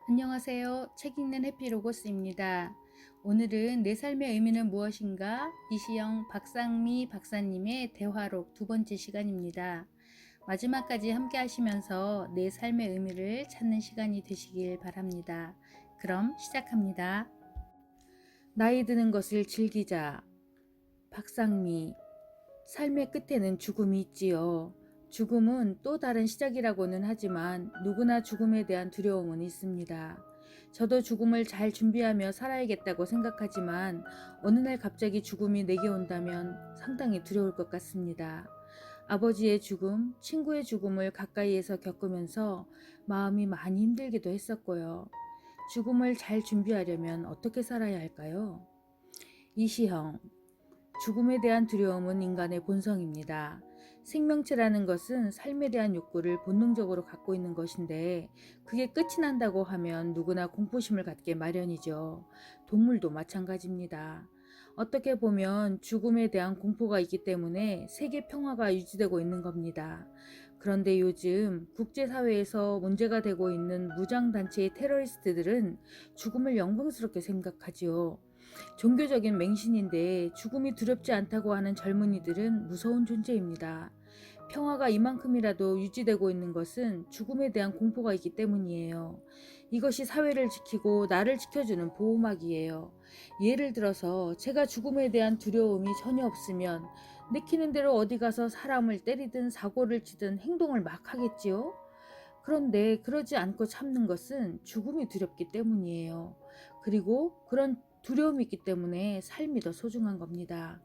안녕하세요. 책 읽는 해피로고스입니다. 오늘은 내 삶의 의미는 무엇인가? 이시영 박상미 박사님의 대화록 두 번째 시간입니다. 마지막까지 함께 하시면서 내 삶의 의미를 찾는 시간이 되시길 바랍니다. 그럼 시작합니다. 나이 드는 것을 즐기자. 박상미. 삶의 끝에는 죽음이 있지요. 죽음은 또 다른 시작이라고는 하지만 누구나 죽음에 대한 두려움은 있습니다. 저도 죽음을 잘 준비하며 살아야겠다고 생각하지만 어느 날 갑자기 죽음이 내게 온다면 상당히 두려울 것 같습니다. 아버지의 죽음, 친구의 죽음을 가까이에서 겪으면서 마음이 많이 힘들기도 했었고요. 죽음을 잘 준비하려면 어떻게 살아야 할까요? 이시형. 죽음에 대한 두려움은 인간의 본성입니다. 생명체라는 것은 삶에 대한 욕구를 본능적으로 갖고 있는 것인데 그게 끝이 난다고 하면 누구나 공포심을 갖게 마련이죠. 동물도 마찬가지입니다. 어떻게 보면 죽음에 대한 공포가 있기 때문에 세계 평화가 유지되고 있는 겁니다. 그런데 요즘 국제사회에서 문제가 되고 있는 무장단체의 테러리스트들은 죽음을 영광스럽게 생각하지요. 종교적인 맹신인데 죽음이 두렵지 않다고 하는 젊은이들은 무서운 존재입니다. 평화가 이만큼이라도 유지되고 있는 것은 죽음에 대한 공포가 있기 때문이에요. 이것이 사회를 지키고 나를 지켜주는 보호막이에요. 예를 들어서 제가 죽음에 대한 두려움이 전혀 없으면 내키는 대로 어디 가서 사람을 때리든 사고를 치든 행동을 막 하겠지요? 그런데 그러지 않고 참는 것은 죽음이 두렵기 때문이에요. 그리고 그런 두려움이 있기 때문에 삶이 더 소중한 겁니다.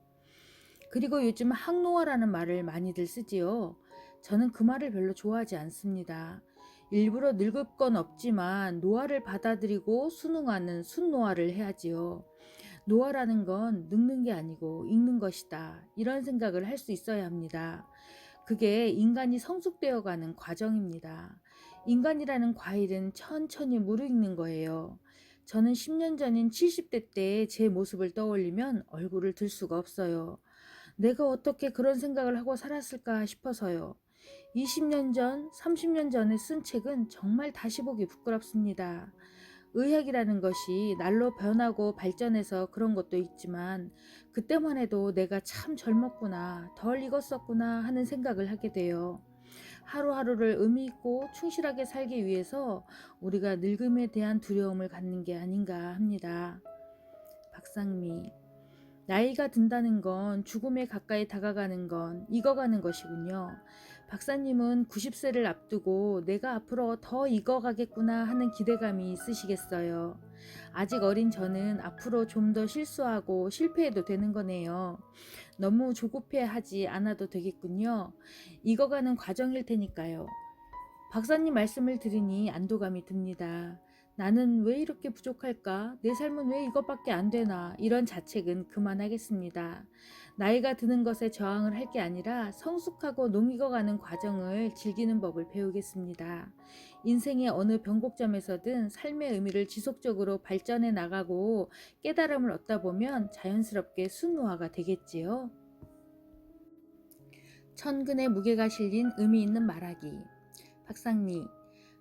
그리고 요즘 항노화라는 말을 많이들 쓰지요. 저는 그 말을 별로 좋아하지 않습니다. 일부러 늙을 건 없지만 노화를 받아들이고 순응하는 순노화를 해야지요. 노화라는 건 늙는 게 아니고 익는 것이다. 이런 생각을 할 수 있어야 합니다. 그게 인간이 성숙되어 가는 과정입니다. 인간이라는 과일은 천천히 무르익는 거예요. 저는 10년 전인 70대 때 제 모습을 떠올리면 얼굴을 들 수가 없어요. 내가 어떻게 그런 생각을 하고 살았을까 싶어서요. 20년 전, 30년 전에 쓴 책은 정말 다시 보기 부끄럽습니다. 의학이라는 것이 날로 변하고 발전해서 그런 것도 있지만 그때만 해도 내가 참 젊었구나, 덜 익었었구나 하는 생각을 하게 돼요. 하루하루를 의미 있고 충실하게 살기 위해서 우리가 늙음에 대한 두려움을 갖는 게 아닌가 합니다. 박상미. 나이가 든다는 건 죽음에 가까이 다가가는 건 익어가는 것이군요. 박사님은 90세를 앞두고 내가 앞으로 더 익어가겠구나 하는 기대감이 있으시겠어요. 아직 어린 저는 앞으로 좀 더 실수하고 실패해도 되는 거네요. 너무 조급해하지 않아도 되겠군요. 익어가는 과정일 테니까요. 박사님 말씀을 들으니 안도감이 듭니다. 나는 왜 이렇게 부족할까? 내 삶은 왜 이것밖에 안 되나? 이런 자책은 그만하겠습니다. 나이가 드는 것에 저항을 할 게 아니라 성숙하고 농익어가는 과정을 즐기는 법을 배우겠습니다. 인생의 어느 변곡점에서든 삶의 의미를 지속적으로 발전해 나가고 깨달음을 얻다 보면 자연스럽게 순노화가 되겠지요. 천근의 무게가 실린 의미 있는 말하기. 박상미.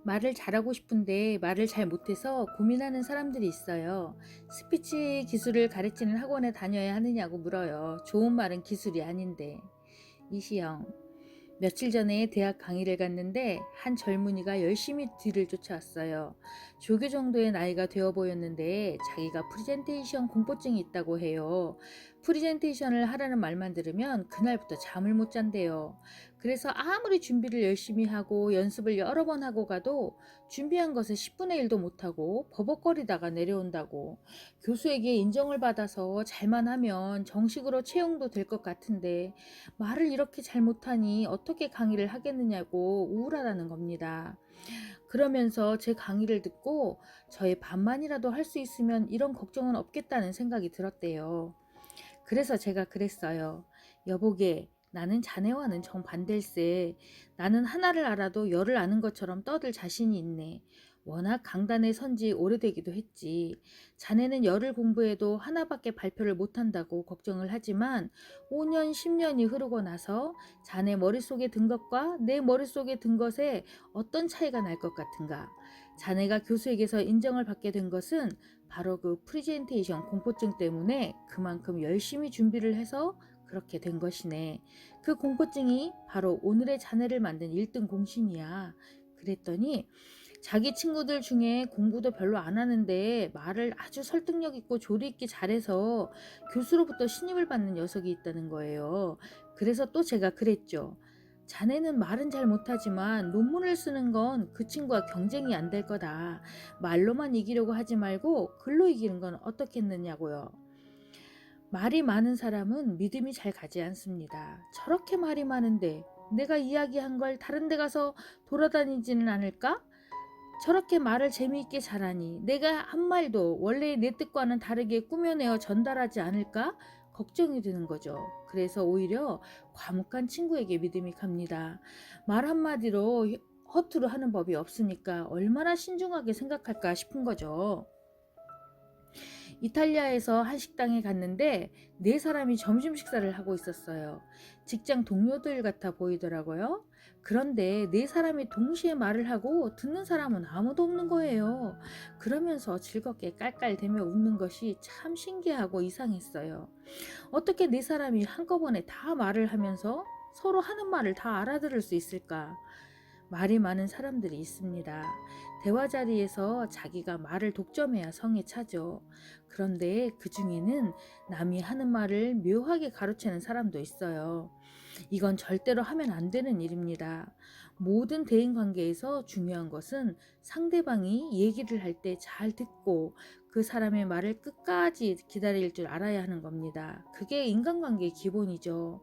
말을 잘하고 싶은데 말을 잘 못해서 고민하는 사람들이 있어요. 스피치 기술을 가르치는 학원에 다녀야 하느냐고 물어요. 좋은 말은 기술이 아닌데. 이시영. 며칠 전에 대학 강의를 갔는데 한 젊은이가 열심히 뒤를 쫓아왔어요. 조교 정도의 나이가 되어 보였는데 자기가 프리젠테이션 공포증이 있다고 해요. 프리젠테이션을 하라는 말만 들으면 그날부터 잠을 못 잔대요. 그래서 아무리 준비를 열심히 하고 연습을 여러 번 하고 가도 준비한 것을 10분의 1도 못하고 버벅거리다가 내려온다고. 교수에게 인정을 받아서 잘만 하면 정식으로 채용도 될 것 같은데 말을 이렇게 잘 못하니 어떻게 강의를 하겠느냐고 우울하다는 겁니다. 그러면서 제 강의를 듣고 저의 반만이라도 할 수 있으면 이런 걱정은 없겠다는 생각이 들었대요. 그래서 제가 그랬어요. 여보게, 나는 자네와는 정반댈세. 나는 하나를 알아도 열을 아는 것처럼 떠들 자신이 있네. 워낙 강단에 선지 오래되기도 했지. 자네는 열을 공부해도 하나밖에 발표를 못한다고 걱정을 하지만 5년, 10년이 흐르고 나서 자네 머릿속에 든 것과 내 머릿속에 든 것에 어떤 차이가 날 것 같은가? 자네가 교수에게서 인정을 받게 된 것은 바로 그 프리젠테이션 공포증 때문에 그만큼 열심히 준비를 해서 그렇게 된 것이네. 그 공포증이 바로 오늘의 자네를 만든 1등 공신이야. 그랬더니 자기 친구들 중에 공부도 별로 안 하는데 말을 아주 설득력 있고 조리 있게 잘해서 교수로부터 신임을 받는 녀석이 있다는 거예요. 그래서 또 제가 그랬죠. 자네는 말은 잘 못하지만 논문을 쓰는 건 그 친구와 경쟁이 안 될 거다. 말로만 이기려고 하지 말고 글로 이기는 건 어떻겠느냐고요. 말이 많은 사람은 믿음이 잘 가지 않습니다. 저렇게 말이 많은데 내가 이야기한 걸 다른 데 가서 돌아다니지는 않을까? 저렇게 말을 재미있게 잘하니 내가 한 말도 원래 내 뜻과는 다르게 꾸며내어 전달하지 않을까? 걱정이 되는 거죠. 그래서 오히려 과묵한 친구에게 믿음이 갑니다. 말 한마디로 허투루 하는 법이 없으니까 얼마나 신중하게 생각할까 싶은 거죠. 이탈리아에서 한 식당에 갔는데 네 사람이 점심 식사를 하고 있었어요. 직장 동료들 같아 보이더라고요. 그런데 네 사람이 동시에 말을 하고 듣는 사람은 아무도 없는 거예요. 그러면서 즐겁게 깔깔대며 웃는 것이 참 신기하고 이상했어요. 어떻게 네 사람이 한꺼번에 다 말을 하면서 서로 하는 말을 다 알아들을 수 있을까? 말이 많은 사람들이 있습니다. 대화 자리에서 자기가 말을 독점해야 성에 차죠. 그런데 그 중에는 남이 하는 말을 묘하게 가로채는 사람도 있어요. 이건 절대로 하면 안 되는 일입니다. 모든 대인 관계에서 중요한 것은 상대방이 얘기를 할 때 잘 듣고 그 사람의 말을 끝까지 기다릴 줄 알아야 하는 겁니다. 그게 인간관계의 기본이죠.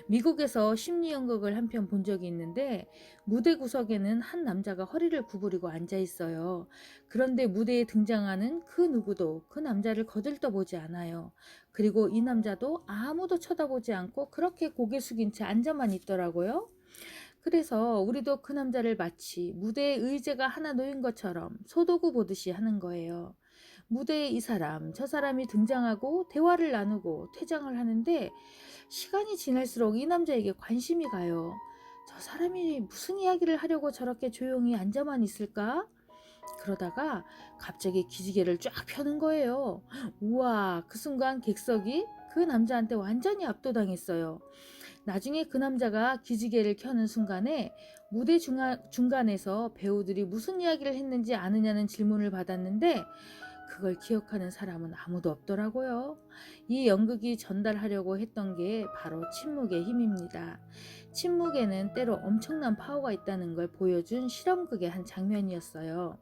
미국에서 심리 연극을 한 편 본 적이 있는데 무대 구석에는 한 남자가 허리를 구부리고 앉아 있어요. 그런데 무대에 등장하는 그 누구도 그 남자를 거들떠보지 않아요. 그리고 이 남자도 아무도 쳐다보지 않고 그렇게 고개 숙인 채 앉아만 있더라고요. 그래서 우리도 그 남자를 마치 무대에 의자가 하나 놓인 것처럼 소도구 보듯이 하는 거예요. 무대에 이 사람, 저 사람이 등장하고 대화를 나누고 퇴장을 하는데 시간이 지날수록 이 남자에게 관심이 가요. 저 사람이 무슨 이야기를 하려고 저렇게 조용히 앉아만 있을까? 그러다가 갑자기 기지개를 쫙 펴는 거예요. 우와, 그 순간 객석이 그 남자한테 완전히 압도당했어요. 나중에 그 남자가 기지개를 켜는 순간에 무대 중간에서 배우들이 무슨 이야기를 했는지 아느냐는 질문을 받았는데 그걸 기억하는 사람은 아무도 없더라고요. 이 연극이 전달하려고 했던 게 바로 침묵의 힘입니다. 침묵에는 때로 엄청난 파워가 있다는 걸 보여준 실험극의 한 장면이었어요.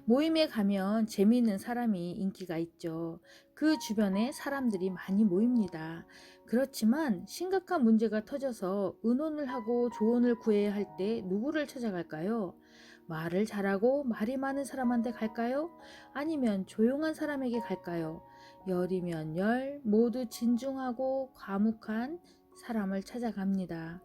모임에 가면 재미있는 사람이 인기가 있죠. 그 주변에 사람들이 많이 모입니다. 그렇지만 심각한 문제가 터져서 의논을 하고 조언을 구해야 할 때 누구를 찾아갈까요? 말을 잘하고 말이 많은 사람한테 갈까요? 아니면 조용한 사람에게 갈까요? 열이면 열, 모두 진중하고 과묵한 사람을 찾아갑니다.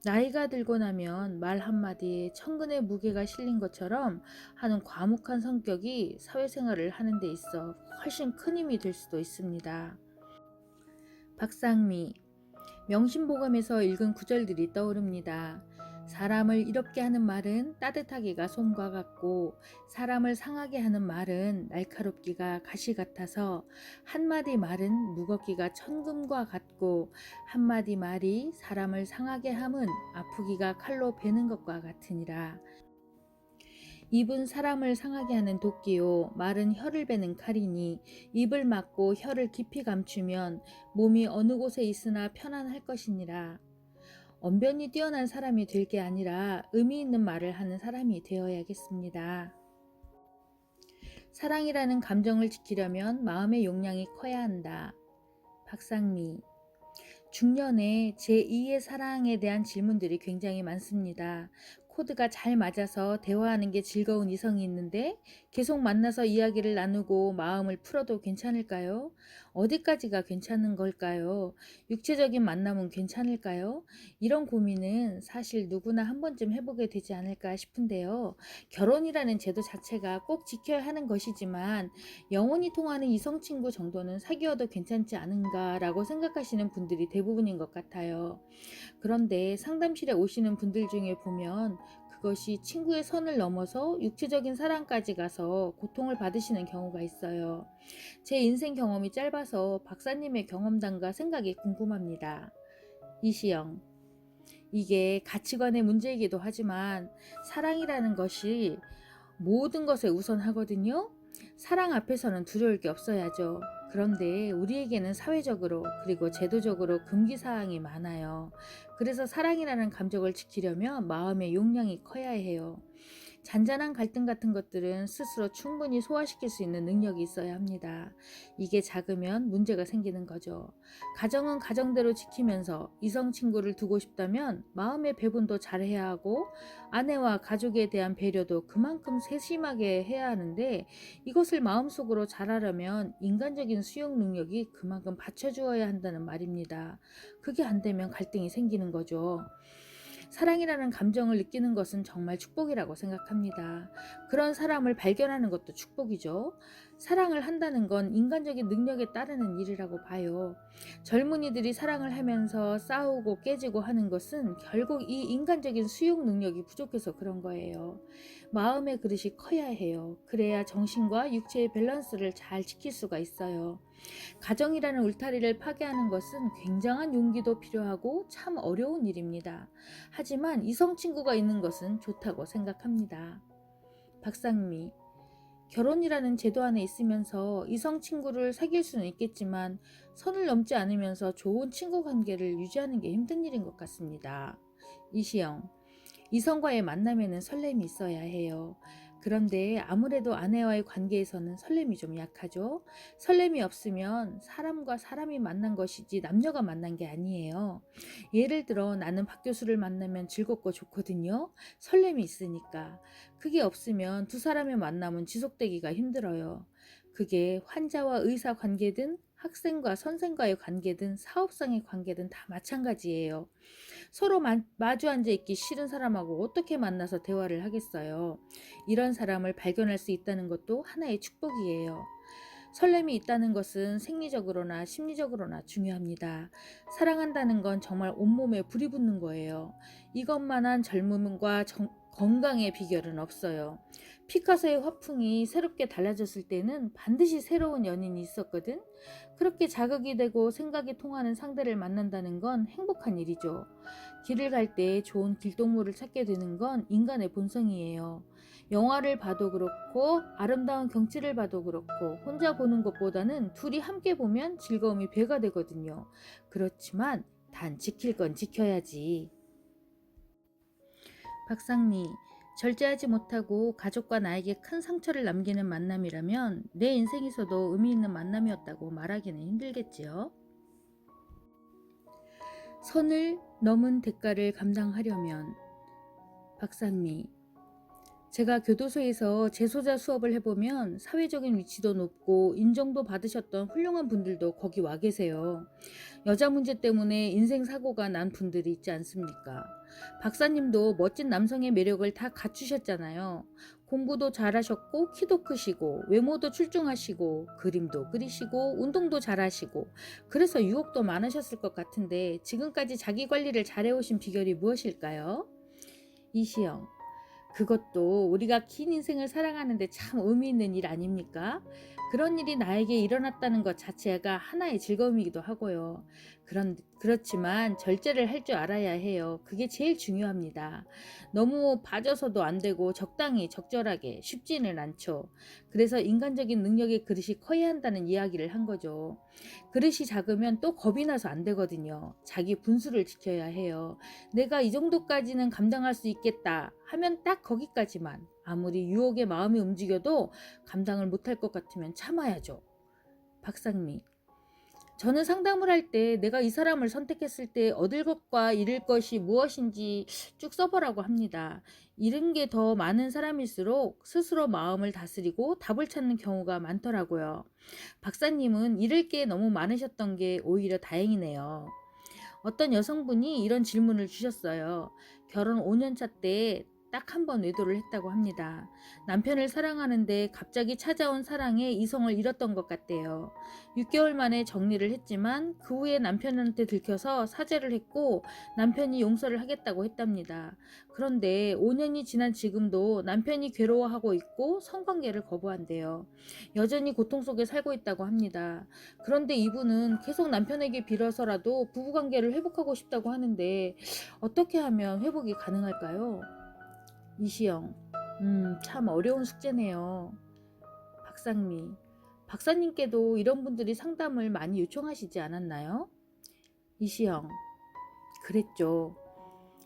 나이가 들고 나면 말 한마디에 천근의 무게가 실린 것처럼 하는 과묵한 성격이 사회생활을 하는 데 있어 훨씬 큰 힘이 될 수도 있습니다. 박상미, 명심보감에서 읽은 구절들이 떠오릅니다. 사람을 이롭게 하는 말은 따뜻하기가 솜과 같고 사람을 상하게 하는 말은 날카롭기가 가시 같아서 한마디 말은 무겁기가 천금과 같고 한마디 말이 사람을 상하게 함은 아프기가 칼로 베는 것과 같으니라. 입은 사람을 상하게 하는 도끼요 말은 혀를 베는 칼이니 입을 막고 혀를 깊이 감추면 몸이 어느 곳에 있으나 편안할 것이니라. 언변이 뛰어난 사람이 될 게 아니라 의미 있는 말을 하는 사람이 되어야겠습니다. 사랑이라는 감정을 지키려면 마음의 용량이 커야 한다. 박상미. 중년에 제2의 사랑에 대한 질문들이 굉장히 많습니다. 코드가 잘 맞아서 대화하는 게 즐거운 이성이 있는데 계속 만나서 이야기를 나누고 마음을 풀어도 괜찮을까요? 어디까지가 괜찮은 걸까요? 육체적인 만남은 괜찮을까요? 이런 고민은 사실 누구나 한 번쯤 해보게 되지 않을까 싶은데요. 결혼이라는 제도 자체가 꼭 지켜야 하는 것이지만 영혼이 통하는 이성 친구 정도는 사귀어도 괜찮지 않은가라고 생각하시는 분들이 대부분인 것 같아요. 그런데 상담실에 오시는 분들 중에 보면 그것이 친구의 선을 넘어서 육체적인 사랑까지 가서 고통을 받으시는 경우가 있어요. 제 인생 경험이 짧아서 박사님의 경험담과 생각이 궁금합니다. 이시영, 이게 가치관의 문제이기도 하지만 사랑이라는 것이 모든 것에 우선하거든요. 사랑 앞에서는 두려울 게 없어야죠. 그런데 우리에게는 사회적으로 그리고 제도적으로 금기사항이 많아요. 그래서 사랑이라는 감정을 지키려면 마음의 용량이 커야 해요. 잔잔한 갈등 같은 것들은 스스로 충분히 소화시킬 수 있는 능력이 있어야 합니다. 이게 작으면 문제가 생기는 거죠. 가정은 가정대로 지키면서 이성 친구를 두고 싶다면 마음의 배분도 잘해야 하고 아내와 가족에 대한 배려도 그만큼 세심하게 해야 하는데 이것을 마음속으로 잘하려면 인간적인 수용 능력이 그만큼 받쳐주어야 한다는 말입니다. 그게 안 되면 갈등이 생기는 거죠. 사랑이라는 감정을 느끼는 것은 정말 축복이라고 생각합니다. 그런 사람을 발견하는 것도 축복이죠. 사랑을 한다는 건 인간적인 능력에 따르는 일이라고 봐요. 젊은이들이 사랑을 하면서 싸우고 깨지고 하는 것은 결국 이 인간적인 수용 능력이 부족해서 그런 거예요. 마음의 그릇이 커야 해요. 그래야 정신과 육체의 밸런스를 잘 지킬 수가 있어요. 가정이라는 울타리를 파괴하는 것은 굉장한 용기도 필요하고 참 어려운 일입니다. 하지만 이성 친구가 있는 것은 좋다고 생각합니다. 박상미, 결혼이라는 제도 안에 있으면서 이성 친구를 사귈 수는 있겠지만 선을 넘지 않으면서 좋은 친구 관계를 유지하는 게 힘든 일인 것 같습니다. 이시영, 이성과의 만남에는 설렘이 있어야 해요. 그런데 아무래도 아내와의 관계에서는 설렘이 좀 약하죠. 설렘이 없으면 사람과 사람이 만난 것이지 남녀가 만난 게 아니에요. 예를 들어 나는 박 교수를 만나면 즐겁고 좋거든요. 설렘이 있으니까. 그게 없으면 두 사람의 만남은 지속되기가 힘들어요. 그게 환자와 의사 관계든 학생과 선생과의 관계든 사업상의 관계든 다 마찬가지예요. 서로 마주 앉아 있기 싫은 사람하고 어떻게 만나서 대화를 하겠어요. 이런 사람을 발견할 수 있다는 것도 하나의 축복이에요. 설렘이 있다는 것은 생리적으로나 심리적으로나 중요합니다. 사랑한다는 건 정말 온몸에 불이 붙는 거예요. 이것만한 젊음과 건강의 비결은 없어요. 피카소의 화풍이 새롭게 달라졌을 때는 반드시 새로운 연인이 있었거든. 그렇게 자극이 되고 생각이 통하는 상대를 만난다는 건 행복한 일이죠. 길을 갈 때 좋은 길동무를 찾게 되는 건 인간의 본성이에요. 영화를 봐도 그렇고 아름다운 경치를 봐도 그렇고 혼자 보는 것보다는 둘이 함께 보면 즐거움이 배가 되거든요. 그렇지만 단 지킬 건 지켜야지. 박상미, 절제하지 못하고 가족과 나에게 큰 상처를 남기는 만남이라면 내 인생에서도 의미 있는 만남이었다고 말하기는 힘들겠지요. 선을 넘은 대가를 감당하려면 박상미, 제가 교도소에서 재소자 수업을 해보면 사회적인 위치도 높고 인정도 받으셨던 훌륭한 분들도 거기 와 계세요. 여자 문제 때문에 인생 사고가 난 분들이 있지 않습니까? 박사님도 멋진 남성의 매력을 다 갖추셨잖아요. 공부도 잘하셨고 키도 크시고 외모도 출중하시고 그림도 그리시고 운동도 잘하시고 그래서 유혹도 많으셨을 것 같은데 지금까지 자기 관리를 잘해오신 비결이 무엇일까요? 이시영, 그것도 우리가 긴 인생을 살아가는데 참 의미 있는 일 아닙니까? 그런 일이 나에게 일어났다는 것 자체가 하나의 즐거움이기도 하고요. 그렇지만 절제를 할 줄 알아야 해요. 그게 제일 중요합니다. 너무 봐줘서도 안 되고 적당히 적절하게 쉽지는 않죠. 그래서 인간적인 능력의 그릇이 커야 한다는 이야기를 한 거죠. 그릇이 작으면 또 겁이 나서 안 되거든요. 자기 분수를 지켜야 해요. 내가 이 정도까지는 감당할 수 있겠다 하면 딱 거기까지만. 아무리 유혹의 마음이 움직여도 감당을 못할 것 같으면 참아야죠. 박상미, 저는 상담을 할 때 내가 이 사람을 선택했을 때 얻을 것과 잃을 것이 무엇인지 쭉 써보라고 합니다. 잃은 게 더 많은 사람일수록 스스로 마음을 다스리고 답을 찾는 경우가 많더라고요. 박사님은 잃을 게 너무 많으셨던 게 오히려 다행이네요. 어떤 여성분이 이런 질문을 주셨어요. 결혼 5년 차 때 딱 한 번 외도를 했다고 합니다. 남편을 사랑하는데 갑자기 찾아온 사랑에 이성을 잃었던 것 같대요. 6개월 만에 정리를 했지만 그 후에 남편한테 들켜서 사죄를 했고 남편이 용서를 하겠다고 했답니다. 그런데 5년이 지난 지금도 남편이 괴로워하고 있고 성관계를 거부한대요. 여전히 고통 속에 살고 있다고 합니다. 그런데 이분은 계속 남편에게 빌어서라도 부부관계를 회복하고 싶다고 하는데 어떻게 하면 회복이 가능할까요? 이시영, 참 어려운 숙제네요. 박상미, 박사님께도 이런 분들이 상담을 많이 요청하시지 않았나요? 이시영, 그랬죠.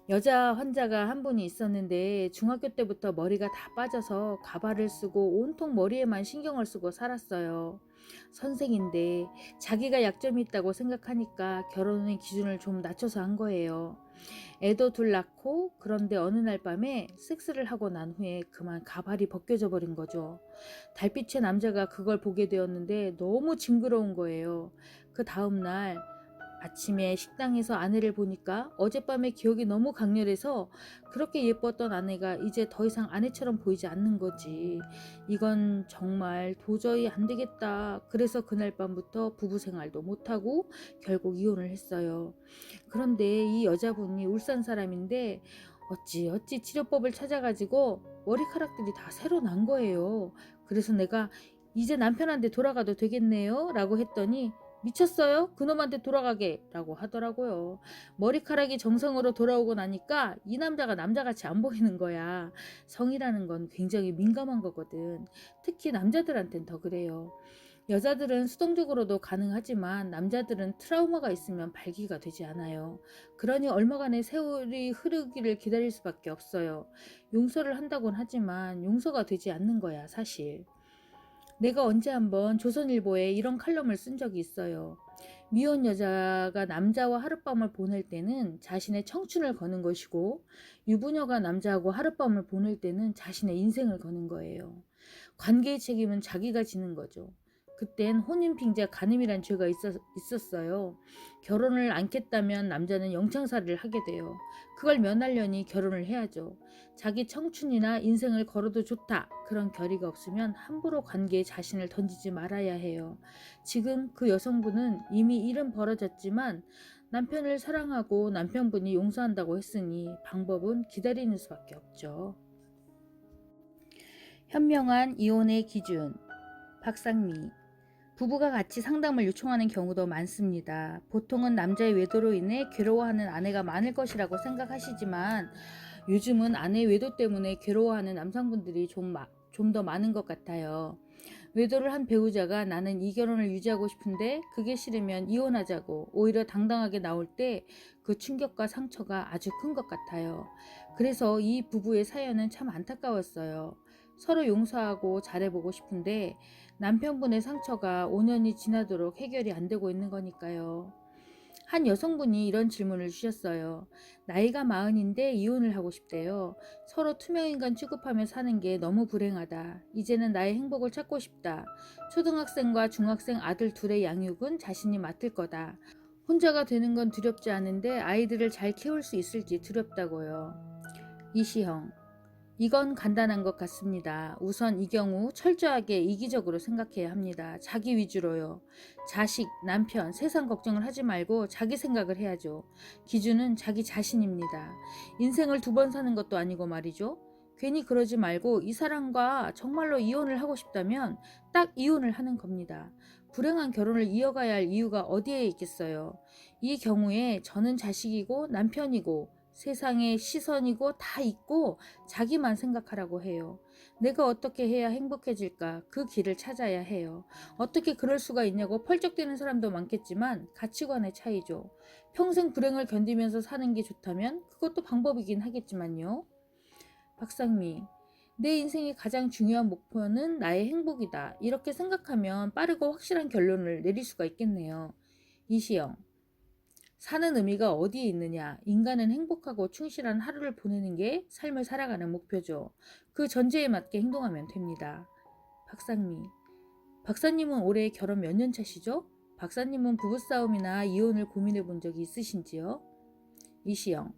여자 환자가 한 분이 있었는데 중학교 때부터 머리가 다 빠져서 가발을 쓰고 온통 머리에만 신경을 쓰고 살았어요. 선생인데 자기가 약점이 있다고 생각하니까 결혼의 기준을 좀 낮춰서 한 거예요. 애도 둘 낳고 그런데 어느 날 밤에 섹스를 하고 난 후에 그만 가발이 벗겨져 버린 거죠. 달빛의 남자가 그걸 보게 되었는데 너무 징그러운 거예요. 그 다음 날 아침에 식당에서 아내를 보니까 어젯밤의 기억이 너무 강렬해서 그렇게 예뻤던 아내가 이제 더 이상 아내처럼 보이지 않는 거지. 이건 정말 도저히 안 되겠다. 그래서 그날 밤부터 부부 생활도 못하고 결국 이혼을 했어요. 그런데 이 여자분이 울산 사람인데 어찌 치료법을 찾아가지고 머리카락들이 다 새로 난 거예요. 그래서 내가 이제 남편한테 돌아가도 되겠네요 라고 했더니 미쳤어요? 그놈한테 돌아가게 라고 하더라고요. 머리카락이 정상으로 돌아오고 나니까 이 남자가 남자같이 안 보이는 거야. 성이라는 건 굉장히 민감한 거거든. 특히 남자들한텐 더 그래요. 여자들은 수동적으로도 가능하지만 남자들은 트라우마가 있으면 발기가 되지 않아요. 그러니 얼마간의 세월이 흐르기를 기다릴 수밖에 없어요. 용서를 한다곤 하지만 용서가 되지 않는 거야, 사실. 내가 언제 한번 조선일보에 이런 칼럼을 쓴 적이 있어요. 미혼 여자가 남자와 하룻밤을 보낼 때는 자신의 청춘을 거는 것이고 유부녀가 남자하고 하룻밤을 보낼 때는 자신의 인생을 거는 거예요. 관계의 책임은 자기가 지는 거죠. 그땐 혼인빙자 간음이란 죄가 있었어요. 결혼을 않겠다면 남자는 영창살이를 하게 돼요. 그걸 면하려니 결혼을 해야죠. 자기 청춘이나 인생을 걸어도 좋다. 그런 결의가 없으면 함부로 관계에 자신을 던지지 말아야 해요. 지금 그 여성분은 이미 일은 벌어졌지만 남편을 사랑하고 남편분이 용서한다고 했으니 방법은 기다리는 수밖에 없죠. 현명한 이혼의 기준. 박상미. 부부가 같이 상담을 요청하는 경우도 많습니다. 보통은 남자의 외도로 인해 괴로워하는 아내가 많을 것이라고 생각하시지만 요즘은 아내 외도 때문에 괴로워하는 남성분들이 좀 더 많은 것 같아요. 외도를 한 배우자가 나는 이 결혼을 유지하고 싶은데 그게 싫으면 이혼하자고 오히려 당당하게 나올 때 그 충격과 상처가 아주 큰 것 같아요. 그래서 이 부부의 사연은 참 안타까웠어요. 서로 용서하고 잘해보고 싶은데 남편분의 상처가 5년이 지나도록 해결이 안 되고 있는 거니까요. 한 여성분이 이런 질문을 주셨어요. 나이가 40인데 이혼을 하고 싶대요. 서로 투명인간 취급하며 사는 게 너무 불행하다. 이제는 나의 행복을 찾고 싶다. 초등학생과 중학생 아들 둘의 양육은 자신이 맡을 거다. 혼자가 되는 건 두렵지 않은데 아이들을 잘 키울 수 있을지 두렵다고요. 이시형. 이건 간단한 것 같습니다. 우선 이 경우 철저하게 이기적으로 생각해야 합니다. 자기 위주로요. 자식, 남편, 세상 걱정을 하지 말고 자기 생각을 해야죠. 기준은 자기 자신입니다. 인생을 2번 사는 것도 아니고 말이죠. 괜히 그러지 말고 이 사람과 정말로 이혼을 하고 싶다면 딱 이혼을 하는 겁니다. 불행한 결혼을 이어가야 할 이유가 어디에 있겠어요. 이 경우에 저는 자식이고 남편이고 세상의 시선이고 다 있고 자기만 생각하라고 해요. 내가 어떻게 해야 행복해질까? 그 길을 찾아야 해요. 어떻게 그럴 수가 있냐고 펄쩍대는 사람도 많겠지만 가치관의 차이죠. 평생 불행을 견디면서 사는 게 좋다면 그것도 방법이긴 하겠지만요. 박상미. 내 인생의 가장 중요한 목표는 나의 행복이다. 이렇게 생각하면 빠르고 확실한 결론을 내릴 수가 있겠네요. 이시영. 사는 의미가 어디에 있느냐? 인간은 행복하고 충실한 하루를 보내는 게 삶을 살아가는 목표죠. 그 전제에 맞게 행동하면 됩니다. 박상미. 박사님은 올해 결혼 몇 년 차시죠? 박사님은 부부싸움이나 이혼을 고민해 본 적이 있으신지요? 이시영.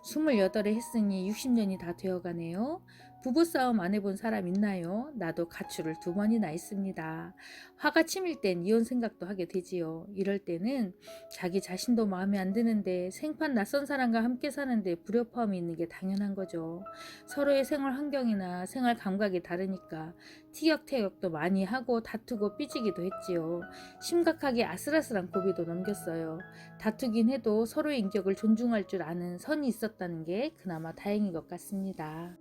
28에 했으니 60년이 다 되어가네요. 부부싸움 안 해본 사람 있나요? 나도 가출을 2번이나 했습니다. 화가 치밀 땐 이혼 생각도 하게 되지요. 이럴 때는 자기 자신도 마음에 안 드는데 생판 낯선 사람과 함께 사는데 불협화음이 있는 게 당연한 거죠. 서로의 생활 환경이나 생활 감각이 다르니까 티격태격도 많이 하고 다투고 삐지기도 했지요. 심각하게 아슬아슬한 고비도 넘겼어요. 다투긴 해도 서로의 인격을 존중할 줄 아는 선이 있었다는 게 그나마 다행인 것 같습니다.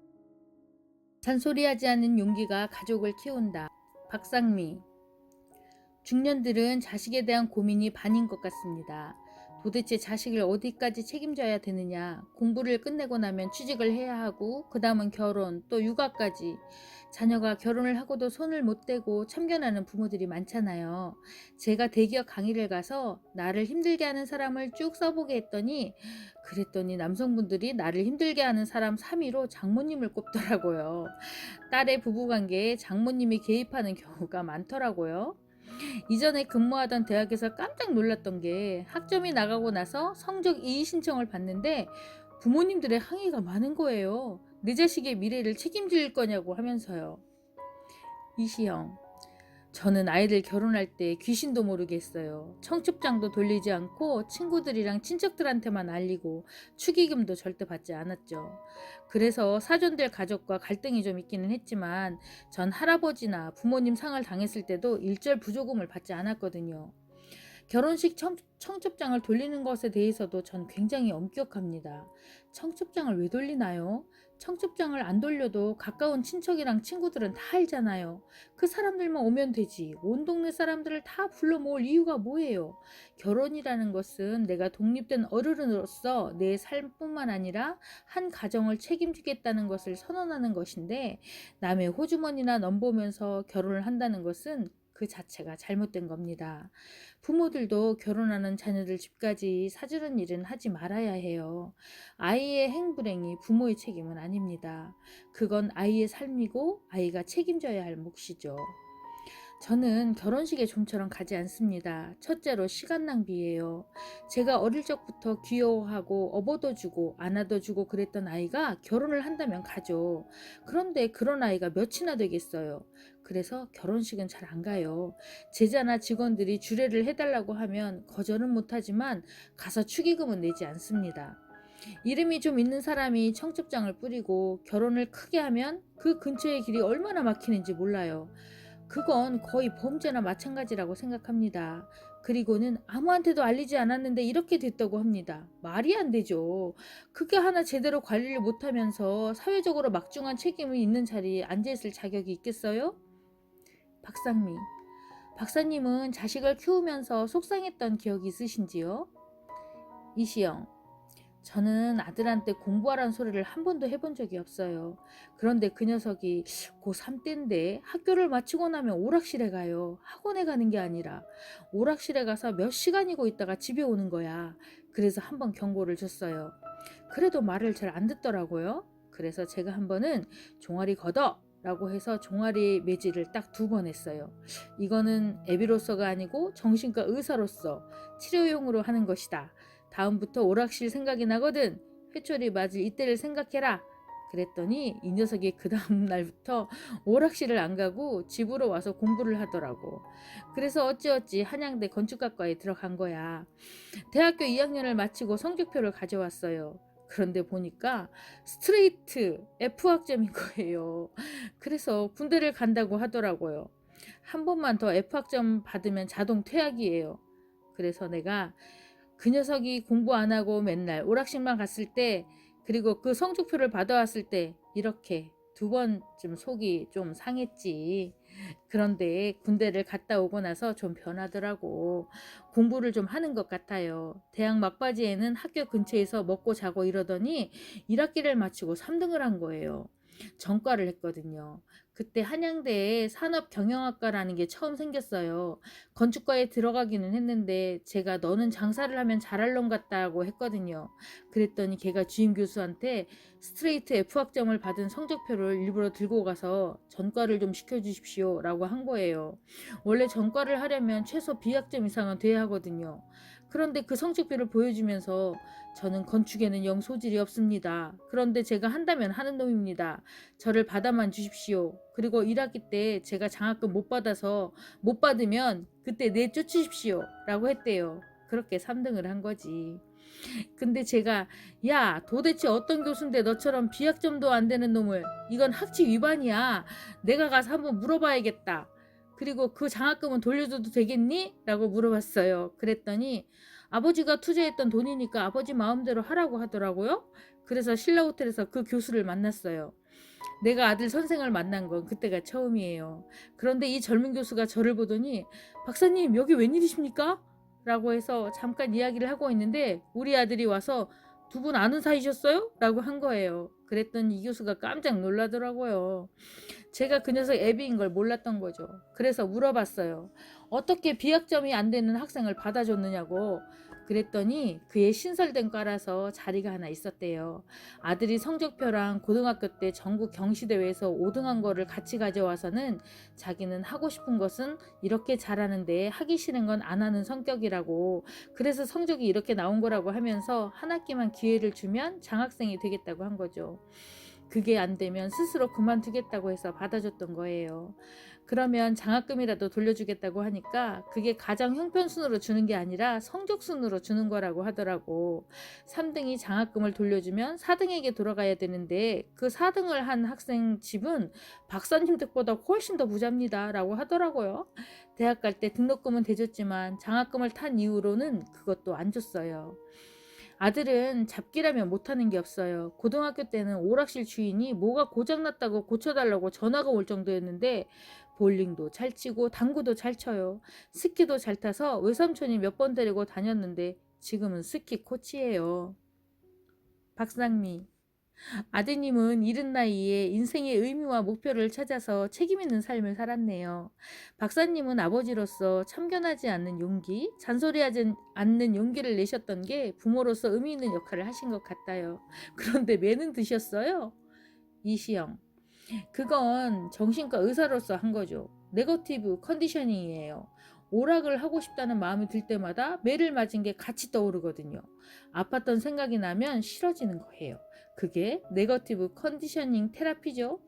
잔소리하지 않는 용기가 가족을 키운다. 박상미. 중년들은 자식에 대한 고민이 반인 것 같습니다. 도대체 자식을 어디까지 책임져야 되느냐, 공부를 끝내고 나면 취직을 해야 하고 그 다음은 결혼, 또 육아까지. 자녀가 결혼을 하고도 손을 못 대고 참견하는 부모들이 많잖아요. 제가 대기업 강의를 가서 나를 힘들게 하는 사람을 쭉 써보게 그랬더니 남성분들이 나를 힘들게 하는 사람 3위로 장모님을 꼽더라고요. 딸의 부부관계에 장모님이 개입하는 경우가 많더라고요. 이전에 근무하던 대학에서 깜짝 놀랐던 게 학점이 나가고 나서 성적 이의 신청을 받는데 부모님들의 항의가 많은 거예요. 내 자식의 미래를 책임질 거냐고 하면서요. 이시영. 저는 아이들 결혼할 때 귀신도 모르겠어요. 청첩장도 돌리지 않고 친구들이랑 친척들한테만 알리고 축의금도 절대 받지 않았죠. 그래서 사돈들 가족과 갈등이 좀 있기는 했지만 전 할아버지나 부모님 상을 당했을 때도 일절 부조금을 받지 않았거든요. 결혼식 청첩장을 돌리는 것에 대해서도 전 굉장히 엄격합니다. 청첩장을 왜 돌리나요? 청첩장을 안 돌려도 가까운 친척이랑 친구들은 다 알잖아요. 그 사람들만 오면 되지. 온 동네 사람들을 다 불러 모을 이유가 뭐예요? 결혼이라는 것은 내가 독립된 어른으로서 내 삶뿐만 아니라 한 가정을 책임지겠다는 것을 선언하는 것인데 남의 호주머니나 넘보면서 결혼을 한다는 것은 그 자체가 잘못된 겁니다. 부모들도 결혼하는 자녀들 집까지 사주는 일은 하지 말아야 해요. 아이의 행불행이 부모의 책임은 아닙니다. 그건 아이의 삶이고 아이가 책임져야 할 몫이죠. 저는 결혼식에 좀처럼 가지 않습니다. 첫째로 시간 낭비예요. 제가 어릴 적부터 귀여워하고 업어도 주고 안아도 주고 그랬던 아이가 결혼을 한다면 가죠. 그런데 그런 아이가 몇이나 되겠어요. 그래서 결혼식은 잘 안 가요. 제자나 직원들이 주례를 해달라고 하면 거절은 못하지만 가서 축의금은 내지 않습니다. 이름이 좀 있는 사람이 청첩장을 뿌리고 결혼을 크게 하면 그 근처의 길이 얼마나 막히는지 몰라요. 그건 거의 범죄나 마찬가지라고 생각합니다. 그리고는 아무한테도 알리지 않았는데 이렇게 됐다고 합니다. 말이 안 되죠. 그게 하나 제대로 관리를 못하면서 사회적으로 막중한 책임이 있는 자리에 앉아있을 자격이 있겠어요? 박상미. 박사님은 자식을 키우면서 속상했던 기억이 있으신지요? 이시영. 저는 아들한테 공부하라는 소리를 한 번도 해본 적이 없어요. 그런데 그 녀석이 고3 때인데 학교를 마치고 나면 오락실에 가요. 학원에 가는 게 아니라 오락실에 가서 몇 시간이고 있다가 집에 오는 거야. 그래서 한 번 경고를 줬어요. 그래도 말을 잘 안 듣더라고요. 그래서 제가 한 번은 종아리 걷어! 라고 해서 종아리 매질을 딱 2번 했어요. 이거는 애비로서가 아니고 정신과 의사로서 치료용으로 하는 것이다. 다음부터 오락실 생각이 나거든. 회초리 맞을 이때를 생각해라. 그랬더니 이 녀석이 그 다음 날부터 오락실을 안 가고 집으로 와서 공부를 하더라고. 그래서 어찌어찌 한양대 건축학과에 들어간 거야. 대학교 2학년을 마치고 성적표를 가져왔어요. 그런데 보니까 스트레이트 F학점인 거예요. 그래서 군대를 간다고 하더라고요. 한 번만 더 F학점 받으면 자동 퇴학이에요. 그래서 내가 그 녀석이 공부 안 하고 맨날 오락실만 갔을 때 그리고 그 성적표를 받아왔을 때 이렇게 2번쯤 속이 좀 상했지. 그런데 군대를 갔다 오고 나서 좀 변하더라고. 공부를 좀 하는 것 같아요. 대학 막바지에는 학교 근처에서 먹고 자고 이러더니 1학기를 마치고 3등을 한 거예요. 전과를 했거든요. 그때 한양대에 산업경영학과라는 게 처음 생겼어요. 건축과에 들어가기는 했는데 제가 너는 장사를 하면 잘할 놈 같다고 했거든요. 그랬더니 걔가 주임 교수한테 스트레이트 F학점을 받은 성적표를 일부러 들고 가서 전과를 좀 시켜주십시오 라고 한 거예요. 원래 전과를 하려면 최소 B학점 이상은 돼야 하거든요. 그런데 그 성적표를 보여주면서 저는 건축에는 영 소질이 없습니다. 그런데 제가 한다면 하는 놈입니다. 저를 받아만 주십시오. 그리고 1학기 때 제가 장학금 못 받아서 못 받으면 그때 내쫓으십시오. 라고 했대요. 그렇게 3등을 한 거지. 근데 제가 야 도대체 어떤 교수인데 너처럼 비학점도 안 되는 놈을 이건 학칙 위반이야. 내가 가서 한번 물어봐야겠다. 그리고 그 장학금은 돌려줘도 되겠니? 라고 물어봤어요. 그랬더니 아버지가 투자했던 돈이니까 아버지 마음대로 하라고 하더라고요. 그래서 신라호텔에서 그 교수를 만났어요. 내가 아들 선생을 만난 건 그때가 처음이에요. 그런데 이 젊은 교수가 저를 보더니 박사님 여기 웬일이십니까? 라고 해서 잠깐 이야기를 하고 있는데 우리 아들이 와서 두 분 아는 사이셨어요? 라고 한 거예요. 그랬더니 이 교수가 깜짝 놀라더라고요. 제가 그 녀석 애비인 걸 몰랐던 거죠. 그래서 물어봤어요. 어떻게 비학점이 안 되는 학생을 받아줬느냐고. 그랬더니 그의 신설된 과라서 자리가 하나 있었대요. 아들이 성적표랑 고등학교 때 전국 경시대회에서 5등한 거를 같이 가져와서는 자기는 하고 싶은 것은 이렇게 잘하는데 하기 싫은 건 안 하는 성격이라고, 그래서 성적이 이렇게 나온 거라고 하면서 한 학기만 기회를 주면 장학생이 되겠다고 한 거죠. 그게 안 되면 스스로 그만두겠다고 해서 받아줬던 거예요. 그러면 장학금이라도 돌려주겠다고 하니까 그게 가장 형편순으로 주는 게 아니라 성적순으로 주는 거라고 하더라고. 3등이 장학금을 돌려주면 4등에게 돌아가야 되는데 그 4등을 한 학생 집은 박사님 댁보다 훨씬 더 부자입니다 라고 하더라고요. 대학 갈 때 등록금은 대줬지만 장학금을 탄 이후로는 그것도 안 줬어요. 아들은 잡기라면 못하는 게 없어요. 고등학교 때는 오락실 주인이 뭐가 고장났다고 고쳐달라고 전화가 올 정도였는데 볼링도 잘 치고 당구도 잘 쳐요. 스키도 잘 타서 외삼촌이 몇 번 데리고 다녔는데 지금은 스키 코치예요. 박상미. 아드님은 이른 나이에 인생의 의미와 목표를 찾아서 책임 있는 삶을 살았네요. 박사님은 아버지로서 참견하지 않는 용기, 잔소리하지 않는 용기를 내셨던 게 부모로서 의미 있는 역할을 하신 것 같아요. 그런데 매는 드셨어요? 이시영. 그건 정신과 의사로서 한 거죠. 네거티브 컨디셔닝이에요. 오락을 하고 싶다는 마음이 들 때마다 매를 맞은 게 같이 떠오르거든요. 아팠던 생각이 나면 싫어지는 거예요. 그게 네거티브 컨디셔닝 테라피죠.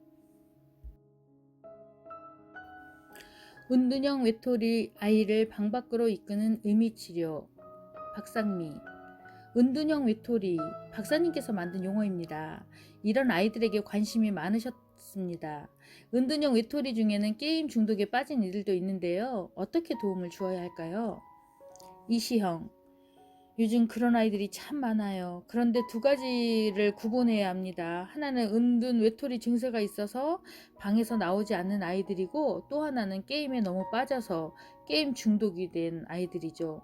은둔형 외톨이 아이를 방 밖으로 이끄는 의미치료. 박상미. 은둔형 외톨이, 박사님께서 만든 용어입니다. 이런 아이들에게 관심이 많으셨습니다. 은둔형 외톨이 중에는 게임 중독에 빠진 이들도 있는데요. 어떻게 도움을 주어야 할까요? 이시형. 요즘 그런 아이들이 참 많아요. 그런데 두 가지를 구분해야 합니다. 하나는 은둔 외톨이 증세가 있어서 방에서 나오지 않는 아이들이고, 또 하나는 게임에 너무 빠져서 게임 중독이 된 아이들이죠.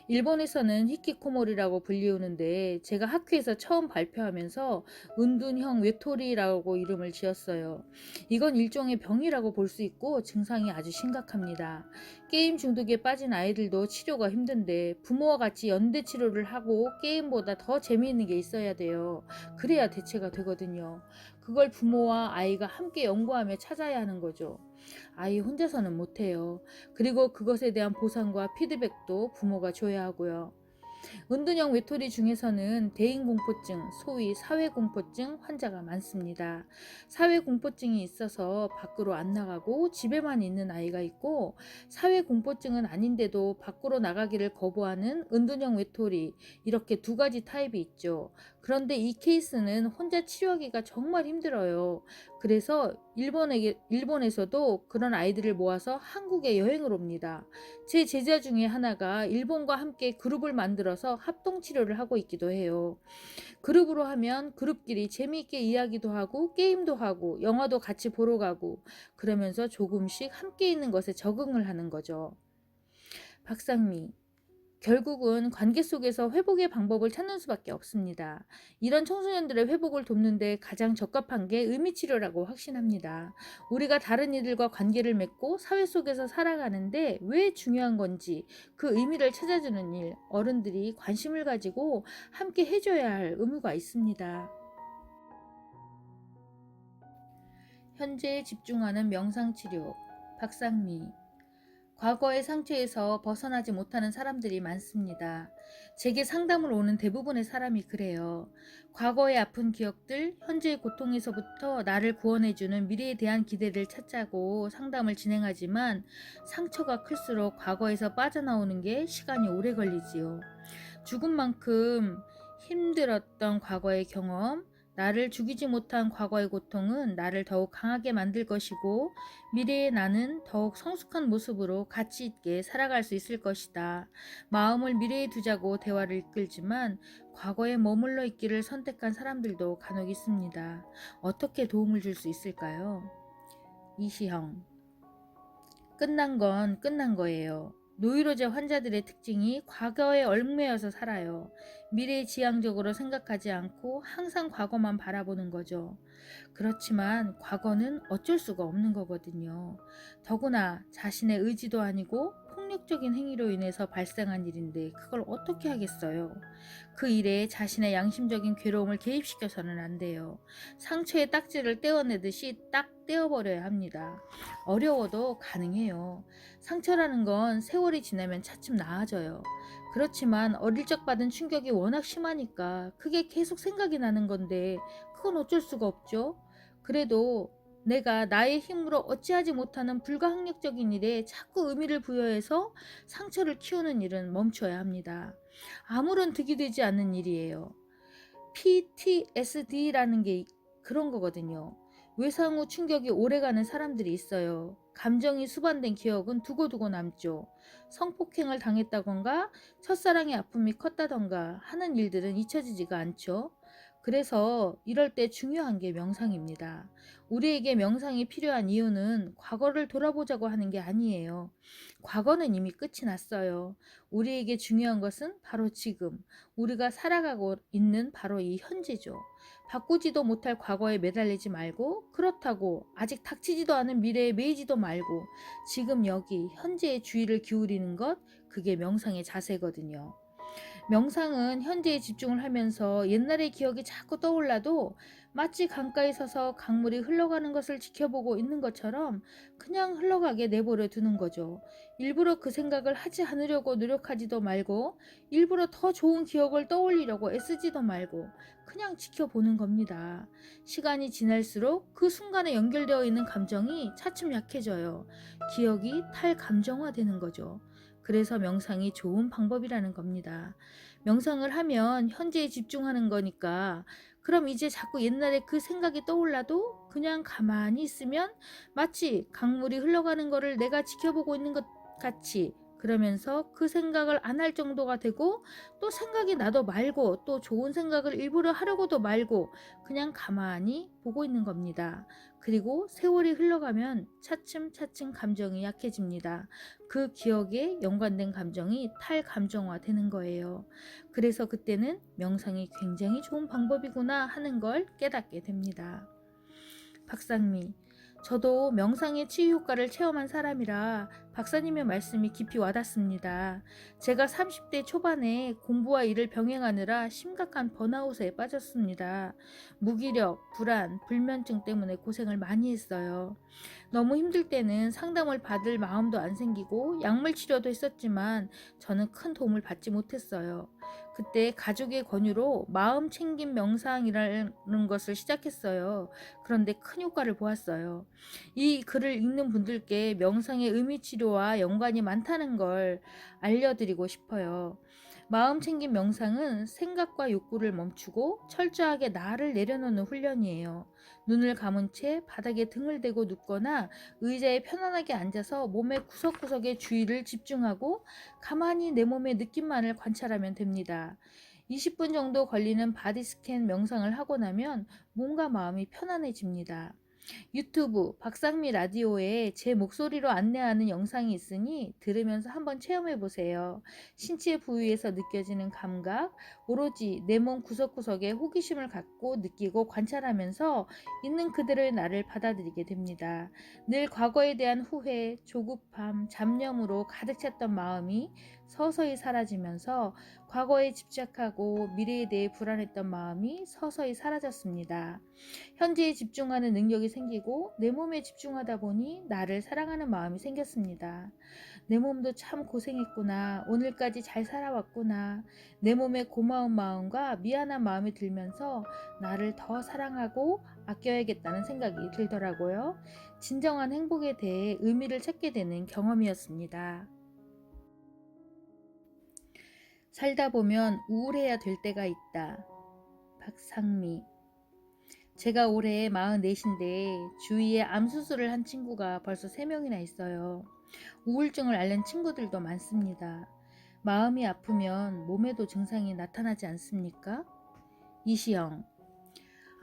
일본에서는 히키코모리라고 불리우는데 제가 학회에서 처음 발표하면서 은둔형 외톨이라고 이름을 지었어요. 이건 일종의 병이라고 볼 수 있고 증상이 아주 심각합니다. 게임 중독에 빠진 아이들도 치료가 힘든데 부모와 같이 연대 치료를 하고 게임보다 더 재미있는 게 있어야 돼요. 그래야 대체가 되거든요. 그걸 부모와 아이가 함께 연구하며 찾아야 하는 거죠. 아이 혼자서는 못해요. 그리고 그것에 대한 보상과 피드백도 부모가 줘야 하고요. 은둔형 외톨이 중에서는 대인공포증, 소위 사회공포증 환자가 많습니다. 사회공포증이 있어서 밖으로 안 나가고 집에만 있는 아이가 있고, 사회공포증은 아닌데도 밖으로 나가기를 거부하는 은둔형 외톨이, 이렇게 두 가지 타입이 있죠. 그런데 이 케이스는 혼자 치료하기가 정말 힘들어요. 그래서 일본에서도 그런 아이들을 모아서 한국에 여행을 옵니다. 제 제자 중에 하나가 일본과 함께 그룹을 만들어서 합동 치료를 하고 있기도 해요. 그룹으로 하면 그룹끼리 재미있게 이야기도 하고 게임도 하고 영화도 같이 보러 가고, 그러면서 조금씩 함께 있는 것에 적응을 하는 거죠. 박상미. 결국은 관계 속에서 회복의 방법을 찾는 수밖에 없습니다. 이런 청소년들의 회복을 돕는데 가장 적합한 게 의미치료라고 확신합니다. 우리가 다른 이들과 관계를 맺고 사회 속에서 살아가는데 왜 중요한 건지 그 의미를 찾아주는 일, 어른들이 관심을 가지고 함께 해줘야 할 의무가 있습니다. 현재에 집중하는 명상치료, 박상미. 과거의 상처에서 벗어나지 못하는 사람들이 많습니다. 제게 상담을 오는 대부분의 사람이 그래요. 과거의 아픈 기억들, 현재의 고통에서부터 나를 구원해주는 미래에 대한 기대를 찾자고 상담을 진행하지만 상처가 클수록 과거에서 빠져나오는 게 시간이 오래 걸리지요. 죽음만큼 힘들었던 과거의 경험, 나를 죽이지 못한 과거의 고통은 나를 더욱 강하게 만들 것이고 미래의 나는 더욱 성숙한 모습으로 가치 있게 살아갈 수 있을 것이다. 마음을 미래에 두자고 대화를 이끌지만 과거에 머물러 있기를 선택한 사람들도 간혹 있습니다. 어떻게 도움을 줄 수 있을까요? 이시형. 끝난 건 끝난 거예요. 노이로제 환자들의 특징이 과거에 얽매여서 살아요. 미래 지향적으로 생각하지 않고 항상 과거만 바라보는 거죠. 그렇지만 과거는 어쩔 수가 없는 거거든요. 더구나 자신의 의지도 아니고 폭력적인 행위로 인해서 발생한 일인데 그걸 어떻게 하겠어요? 그 일에 자신의 양심적인 괴로움을 개입시켜서는 안 돼요. 상처의 딱지를 떼어내듯이 딱 떼어버려야 합니다. 어려워도 가능해요. 상처라는 건 세월이 지나면 차츰 나아져요. 그렇지만 어릴 적 받은 충격이 워낙 심하니까 그게 계속 생각이 나는 건데 그건 어쩔 수가 없죠. 그래도 내가 나의 힘으로 어찌하지 못하는 불가항력적인 일에 자꾸 의미를 부여해서 상처를 키우는 일은 멈춰야 합니다. 아무런 득이 되지 않는 일이에요. PTSD라는 게 그런 거거든요. 외상 후 충격이 오래가는 사람들이 있어요. 감정이 수반된 기억은 두고두고 남죠. 성폭행을 당했다던가 첫사랑의 아픔이 컸다던가 하는 일들은 잊혀지지가 않죠. 그래서 이럴 때 중요한 게 명상입니다. 우리에게 명상이 필요한 이유는 과거를 돌아보자고 하는 게 아니에요. 과거는 이미 끝이 났어요. 우리에게 중요한 것은 바로 지금, 우리가 살아가고 있는 바로 이 현재죠. 바꾸지도 못할 과거에 매달리지 말고 그렇다고 아직 닥치지도 않은 미래에 매이지도 말고 지금 여기 현재에 주의를 기울이는 것, 그게 명상의 자세거든요. 명상은 현재에 집중을 하면서 옛날의 기억이 자꾸 떠올라도 마치 강가에 서서 강물이 흘러가는 것을 지켜보고 있는 것처럼 그냥 흘러가게 내버려 두는 거죠. 일부러 그 생각을 하지 않으려고 노력하지도 말고 일부러 더 좋은 기억을 떠올리려고 애쓰지도 말고 그냥 지켜보는 겁니다. 시간이 지날수록 그 순간에 연결되어 있는 감정이 차츰 약해져요. 기억이 탈감정화되는 거죠. 그래서 명상이 좋은 방법이라는 겁니다. 명상을 하면 현재에 집중하는 거니까 그럼 이제 자꾸 옛날에 그 생각이 떠올라도 그냥 가만히 있으면 마치 강물이 흘러가는 거를 내가 지켜보고 있는 것 같이 그러면서 그 생각을 안 할 정도가 되고 또 생각이 나도 말고 또 좋은 생각을 일부러 하려고도 말고 그냥 가만히 보고 있는 겁니다. 그리고 세월이 흘러가면 차츰차츰 감정이 약해집니다. 그 기억에 연관된 감정이 탈감정화 되는 거예요. 그래서 그때는 명상이 굉장히 좋은 방법이구나 하는 걸 깨닫게 됩니다. 박상미. 저도 명상의 치유 효과를 체험한 사람이라 박사님의 말씀이 깊이 와닿습니다. 제가 30대 초반에 공부와 일을 병행하느라 심각한 번아웃에 빠졌습니다. 무기력, 불안, 불면증 때문에 고생을 많이 했어요. 너무 힘들 때는 상담을 받을 마음도 안 생기고 약물 치료도 했었지만 저는 큰 도움을 받지 못했어요. 그때 가족의 권유로 마음 챙김 명상이라는 것을 시작했어요. 그런데 큰 효과를 보았어요. 이 글을 읽는 분들께 명상의 의미 치료와 연관이 많다는 걸 알려드리고 싶어요. 마음 챙김 명상은 생각과 욕구를 멈추고 철저하게 나를 내려놓는 훈련이에요. 눈을 감은 채 바닥에 등을 대고 눕거나 의자에 편안하게 앉아서 몸의 구석구석에 주의를 집중하고 가만히 내 몸의 느낌만을 관찰하면 됩니다. 20분 정도 걸리는 바디 스캔 명상을 하고 나면 몸과 마음이 편안해집니다. 유튜브 박상미 라디오에 제 목소리로 안내하는 영상이 있으니 들으면서 한번 체험해 보세요. 신체 부위에서 느껴지는 감각, 오로지 내 몸 구석구석에 호기심을 갖고 느끼고 관찰하면서 있는 그대로의 나를 받아들이게 됩니다. 늘 과거에 대한 후회, 조급함, 잡념으로 가득 찼던 마음이 서서히 사라지면서 과거에 집착하고 미래에 대해 불안했던 마음이 서서히 사라졌습니다. 현재에 집중하는 능력이 생기고 내 몸에 집중하다 보니 나를 사랑하는 마음이 생겼습니다. 내 몸도 참 고생했구나. 오늘까지 잘 살아왔구나. 내 몸에 고마운 마음과 미안한 마음이 들면서 나를 더 사랑하고 아껴야겠다는 생각이 들더라고요. 진정한 행복에 대해 의미를 찾게 되는 경험이었습니다. 살다 보면 우울해야 될 때가 있다. 박상미. 제가 올해 44인데 주위에 암 수술을 한 친구가 벌써 3명이나 있어요. 우울증을 앓는 친구들도 많습니다. 마음이 아프면 몸에도 증상이 나타나지 않습니까? 이시영.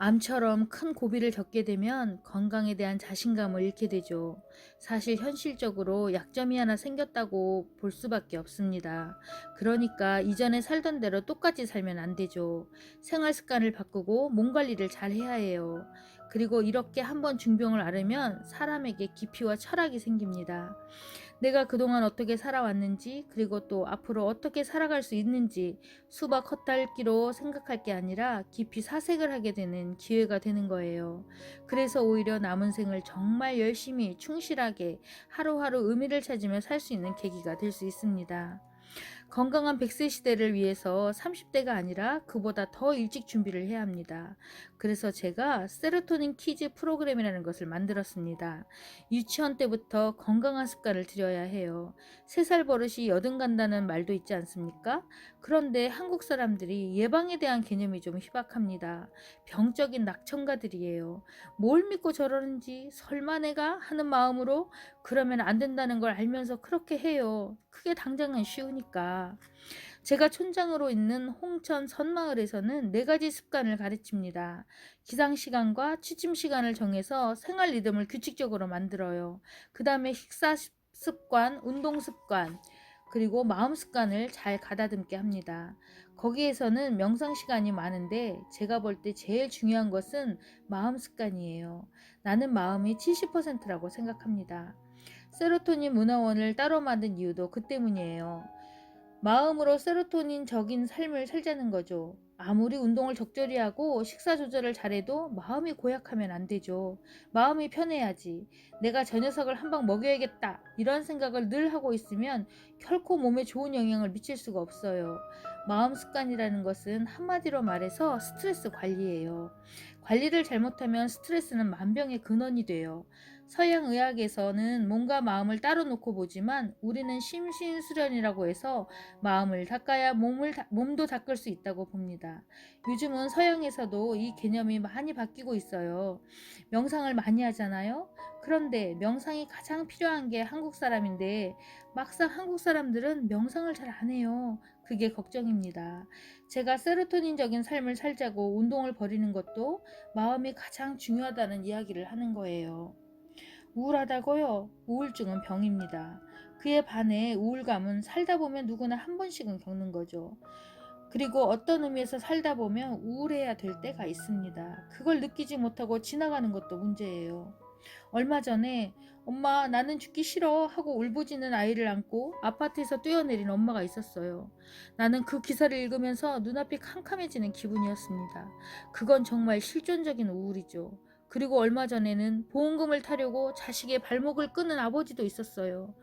암처럼 큰 고비를 겪게 되면 건강에 대한 자신감을 잃게 되죠. 사실 현실적으로 약점이 하나 생겼다고 볼 수밖에 없습니다. 그러니까 이전에 살던 대로 똑같이 살면 안 되죠. 생활 습관을 바꾸고 몸 관리를 잘 해야 해요. 그리고 이렇게 한번 중병을 앓으면 사람에게 깊이와 철학이 생깁니다. 내가 그동안 어떻게 살아왔는지, 그리고 또 앞으로 어떻게 살아갈 수 있는지 수박 헛달기로 생각할 게 아니라 깊이 사색을 하게 되는 기회가 되는 거예요. 그래서 오히려 남은 생을 정말 열심히 충실하게 하루하루 의미를 찾으며 살 수 있는 계기가 될 수 있습니다. 건강한 100세 시대를 위해서 30대가 아니라 그보다 더 일찍 준비를 해야 합니다. 그래서 제가 세로토닌 키즈 프로그램이라는 것을 만들었습니다. 유치원 때부터 건강한 습관을 들여야 해요. 3살 버릇이 여든 간다는 말도 있지 않습니까? 그런데 한국 사람들이 예방에 대한 개념이 좀 희박합니다. 병적인 낙천가들이에요. 뭘 믿고 저러는지 설마 내가 하는 마음으로 그러면 안 된다는 걸 알면서 그렇게 해요. 그게 당장은 쉬우니까. 제가 촌장으로 있는 홍천 선마을에서는 4가지 습관을 가르칩니다. 기상시간과 취침시간을 정해서 생활 리듬을 규칙적으로 만들어요. 그 다음에 식사 습관, 운동 습관, 그리고 마음 습관을 잘 가다듬게 합니다. 거기에서는 명상 시간이 많은데 제가 볼 때 제일 중요한 것은 마음 습관이에요. 나는 마음이 70%라고 생각합니다. 세로토닌 문화원을 따로 만든 이유도 그 때문이에요. 마음으로 세로토닌적인 삶을 살자는 거죠. 아무리 운동을 적절히 하고 식사 조절을 잘해도 마음이 고약하면 안 되죠. 마음이 편해야지. 내가 저 녀석을 한 방 먹여야겠다. 이런 생각을 늘 하고 있으면 결코 몸에 좋은 영향을 미칠 수가 없어요. 마음 습관이라는 것은 한마디로 말해서 스트레스 관리예요. 관리를 잘못하면 스트레스는 만병의 근원이 돼요. 서양 의학에서는 몸과 마음을 따로 놓고 보지만 우리는 심신수련이라고 해서 마음을 닦아야 몸도 닦을 수 있다고 봅니다. 요즘은 서양에서도 이 개념이 많이 바뀌고 있어요. 명상을 많이 하잖아요. 그런데 명상이 가장 필요한 게 한국 사람인데 막상 한국 사람들은 명상을 잘 안 해요. 그게 걱정입니다. 제가 세로토닌적인 삶을 살자고 운동을 벌이는 것도 마음이 가장 중요하다는 이야기를 하는 거예요. 우울하다고요? 우울증은 병입니다. 그에 반해 우울감은 살다 보면 누구나 한 번씩은 겪는 거죠. 그리고 어떤 의미에서 살다 보면 우울해야 될 때가 있습니다. 그걸 느끼지 못하고 지나가는 것도 문제예요. 얼마 전에 엄마 나는 죽기 싫어 하고 울부짖는 아이를 안고 아파트에서 뛰어내린 엄마가 있었어요. 나는 그 기사를 읽으면서 눈앞이 캄캄해지는 기분이었습니다. 그건 정말 실존적인 우울이죠. 그리고 얼마 전에는 보험금을 타려고 자식의 발목을 끄는 아버지도 있었어요.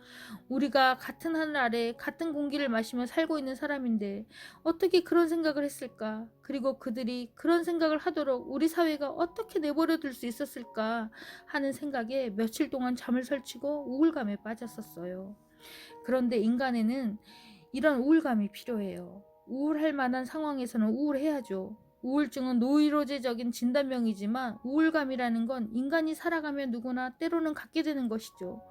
우리가 같은 하늘 아래 같은 공기를 마시며 살고 있는 사람인데 어떻게 그런 생각을 했을까? 그리고 그들이 그런 생각을 하도록 우리 사회가 어떻게 내버려 둘 수 있었을까 하는 생각에 며칠 동안 잠을 설치고 우울감에 빠졌었어요. 그런데 인간에는 이런 우울감이 필요해요. 우울할 만한 상황에서는 우울해야죠. 우울증은 노이로제적인 진단명이지만 우울감이라는 건 인간이 살아가면 누구나 때로는 갖게 되는 것이죠.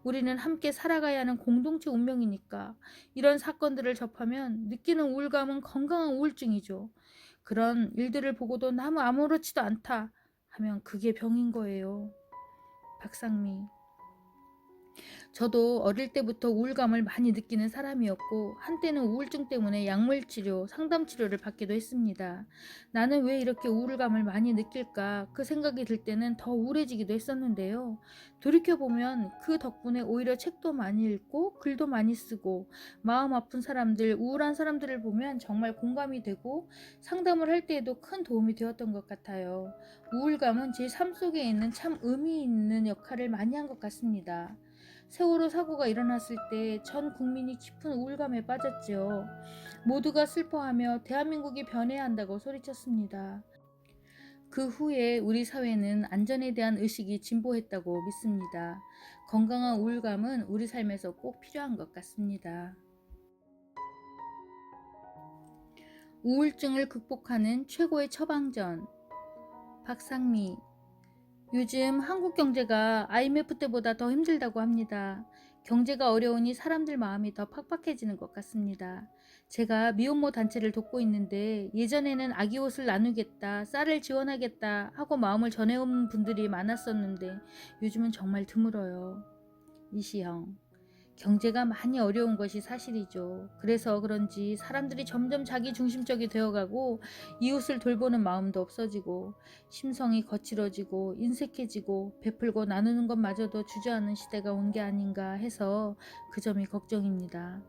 우리는 함께 살아가야 하는 공동체 운명이니까 이런 사건들을 접하면 느끼는 우울감은 건강한 우울증이죠. 그런 일들을 보고도 너무 아무렇지도 않다 하면 그게 병인 거예요. 박상미. 저도 어릴 때부터 우울감을 많이 느끼는 사람이었고 한때는 우울증 때문에 약물치료, 상담치료를 받기도 했습니다. 나는 왜 이렇게 우울감을 많이 느낄까? 그 생각이 들 때는 더 우울해지기도 했었는데요. 돌이켜보면 그 덕분에 오히려 책도 많이 읽고 글도 많이 쓰고 마음 아픈 사람들, 우울한 사람들을 보면 정말 공감이 되고 상담을 할 때에도 큰 도움이 되었던 것 같아요. 우울감은 제 삶 속에 있는 참 의미 있는 역할을 많이 한 것 같습니다. 세월호 사고가 일어났을 때 전 국민이 깊은 우울감에 빠졌지요. 모두가 슬퍼하며 대한민국이 변해야 한다고 소리쳤습니다. 그 후에 우리 사회는 안전에 대한 의식이 진보했다고 믿습니다. 건강한 우울감은 우리 삶에서 꼭 필요한 것 같습니다. 우울증을 극복하는 최고의 처방전. 박상미. 요즘 한국 경제가 IMF 때보다 더 힘들다고 합니다. 경제가 어려우니 사람들 마음이 더 팍팍해지는 것 같습니다. 제가 미혼모 단체를 돕고 있는데 예전에는 아기 옷을 나누겠다, 쌀을 지원하겠다 하고 마음을 전해온 분들이 많았었는데 요즘은 정말 드물어요. 이시영. 경제가 많이 어려운 것이 사실이죠. 그래서 그런지 사람들이 점점 자기 중심적이 되어가고 이웃을 돌보는 마음도 없어지고 심성이 거칠어지고 인색해지고 베풀고 나누는 것마저도 주저하는 시대가 온 게 아닌가 해서 그 점이 걱정입니다.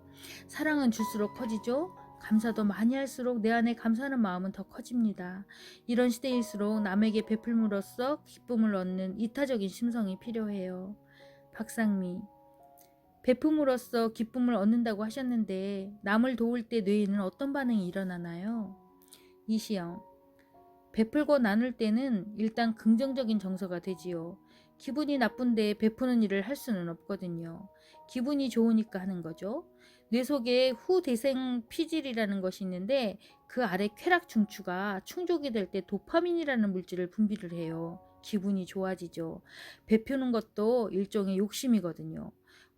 사랑은 줄수록 커지죠. 감사도 많이 할수록 내 안에 감사하는 마음은 더 커집니다. 이런 시대일수록 남에게 베풀므로써 기쁨을 얻는 이타적인 심성이 필요해요. 박상미. 베품으로써 기쁨을 얻는다고 하셨는데 남을 도울 때 뇌에는 어떤 반응이 일어나나요? 이시영. 베풀고 나눌 때는 일단 긍정적인 정서가 되지요. 기분이 나쁜데 베푸는 일을 할 수는 없거든요. 기분이 좋으니까 하는 거죠. 뇌 속에 후대생 피질이라는 것이 있는데 그 아래 쾌락 중추가 충족이 될 때 도파민이라는 물질을 분비를 해요. 기분이 좋아지죠. 베푸는 것도 일종의 욕심이거든요.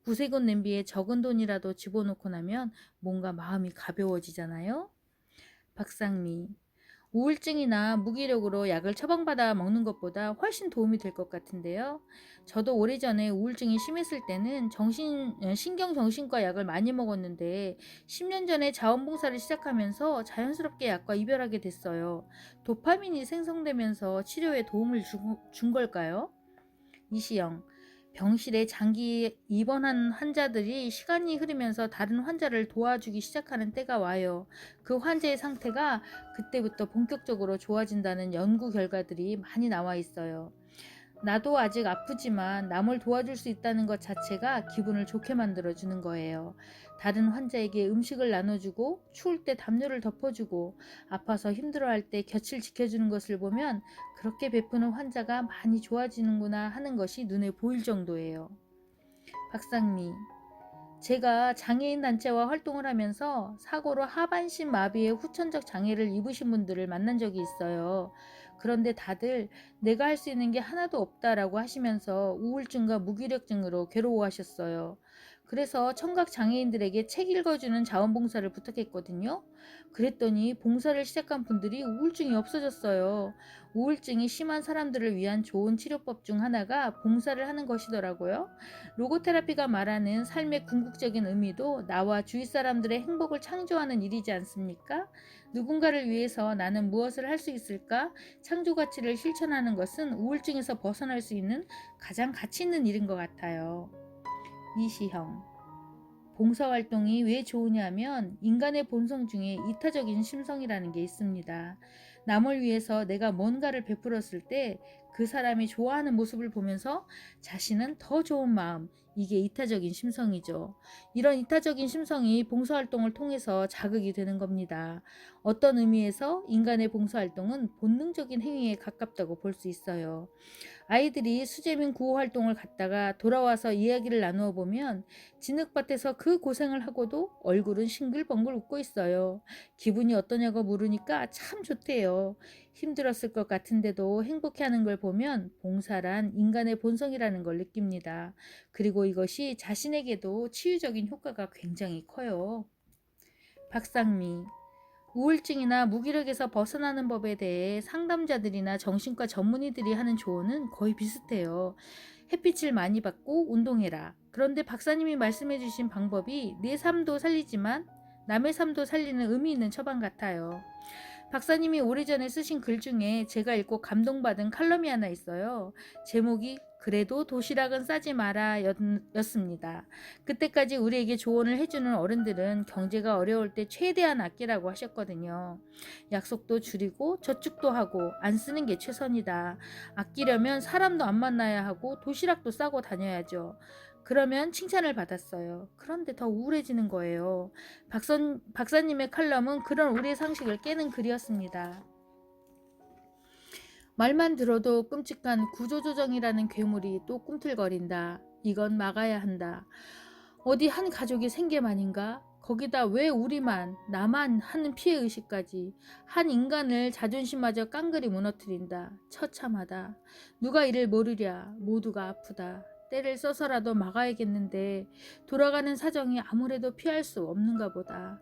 구세군 냄비에 적은 돈이라도 집어넣고 나면 뭔가 마음이 가벼워지잖아요. 박상미. 우울증이나 무기력으로 약을 처방받아 먹는 것보다 훨씬 도움이 될 것 같은데요. 저도 오래전에 우울증이 심했을 때는 신경정신과 약을 많이 먹었는데 10년 전에 자원봉사를 시작하면서 자연스럽게 약과 이별하게 됐어요. 도파민이 생성되면서 치료에 도움을 준 걸까요? 이시영. 병실에 장기 입원한 환자들이 시간이 흐르면서 다른 환자를 도와주기 시작하는 때가 와요. 그 환자의 상태가 그때부터 본격적으로 좋아진다는 연구 결과들이 많이 나와 있어요. 나도 아직 아프지만 남을 도와줄 수 있다는 것 자체가 기분을 좋게 만들어주는 거예요. 다른 환자에게 음식을 나눠주고 추울 때 담요를 덮어주고 아파서 힘들어할 때 곁을 지켜주는 것을 보면 그렇게 베푸는 환자가 많이 좋아지는구나 하는 것이 눈에 보일 정도예요. 박상미. 제가 장애인 단체와 활동을 하면서 사고로 하반신 마비의 후천적 장애를 입으신 분들을 만난 적이 있어요. 그런데 다들 내가 할 수 있는 게 하나도 없다라고 하시면서 우울증과 무기력증으로 괴로워하셨어요. 그래서 청각 장애인들에게 책 읽어주는 자원봉사를 부탁했거든요. 그랬더니 봉사를 시작한 분들이 우울증이 없어졌어요. 우울증이 심한 사람들을 위한 좋은 치료법 중 하나가 봉사를 하는 것이더라고요. 로고테라피가 말하는 삶의 궁극적인 의미도 나와 주위 사람들의 행복을 창조하는 일이지 않습니까? 누군가를 위해서 나는 무엇을 할 수 있을까? 창조 가치를 실천하는 것은 우울증에서 벗어날 수 있는 가장 가치 있는 일인 것 같아요. 이시형. 봉사활동이 왜 좋으냐면 인간의 본성 중에 이타적인 심성이라는 게 있습니다. 남을 위해서 내가 뭔가를 베풀었을 때 그 사람이 좋아하는 모습을 보면서 자신은 더 좋은 마음, 이게 이타적인 심성이죠. 이런 이타적인 심성이 봉사활동을 통해서 자극이 되는 겁니다. 어떤 의미에서 인간의 봉사활동은 본능적인 행위에 가깝다고 볼 수 있어요. 아이들이 수재민 구호 활동을 갔다가 돌아와서 이야기를 나누어 보면 진흙밭에서 그 고생을 하고도 얼굴은 싱글벙글 웃고 있어요. 기분이 어떠냐고 물으니까 참 좋대요. 힘들었을 것 같은데도 행복해하는 걸 보면 봉사란 인간의 본성이라는 걸 느낍니다. 그리고 이것이 자신에게도 치유적인 효과가 굉장히 커요. 박상미. 우울증이나 무기력에서 벗어나는 법에 대해 상담자들이나 정신과 전문의들이 하는 조언은 거의 비슷해요. 햇빛을 많이 받고 운동해라. 그런데 박사님이 말씀해 주신 방법이 내 삶도 살리지만 남의 삶도 살리는 의미 있는 처방 같아요. 박사님이 오래전에 쓰신 글 중에 제가 읽고 감동받은 칼럼이 하나 있어요. 제목이 그래도 도시락은 싸지 마라 였습니다. 그때까지 우리에게 조언을 해주는 어른들은 경제가 어려울 때 최대한 아끼라고 하셨거든요. 약속도 줄이고 저축도 하고 안 쓰는 게 최선이다. 아끼려면 사람도 안 만나야 하고 도시락도 싸고 다녀야죠. 그러면 칭찬을 받았어요. 그런데 더 우울해지는 거예요. 박사님의 칼럼은 그런 우리의 상식을 깨는 글이었습니다. 말만 들어도 끔찍한 구조조정이라는 괴물이 또 꿈틀거린다. 이건 막아야 한다. 어디 한 가족이 생계만인가? 거기다 왜 우리만, 나만 하는 피해의식까지. 한 인간을 자존심마저 깡그리 무너뜨린다. 처참하다. 누가 이를 모르랴. 모두가 아프다. 때를 써서라도 막아야겠는데 돌아가는 사정이 아무래도 피할 수 없는가 보다.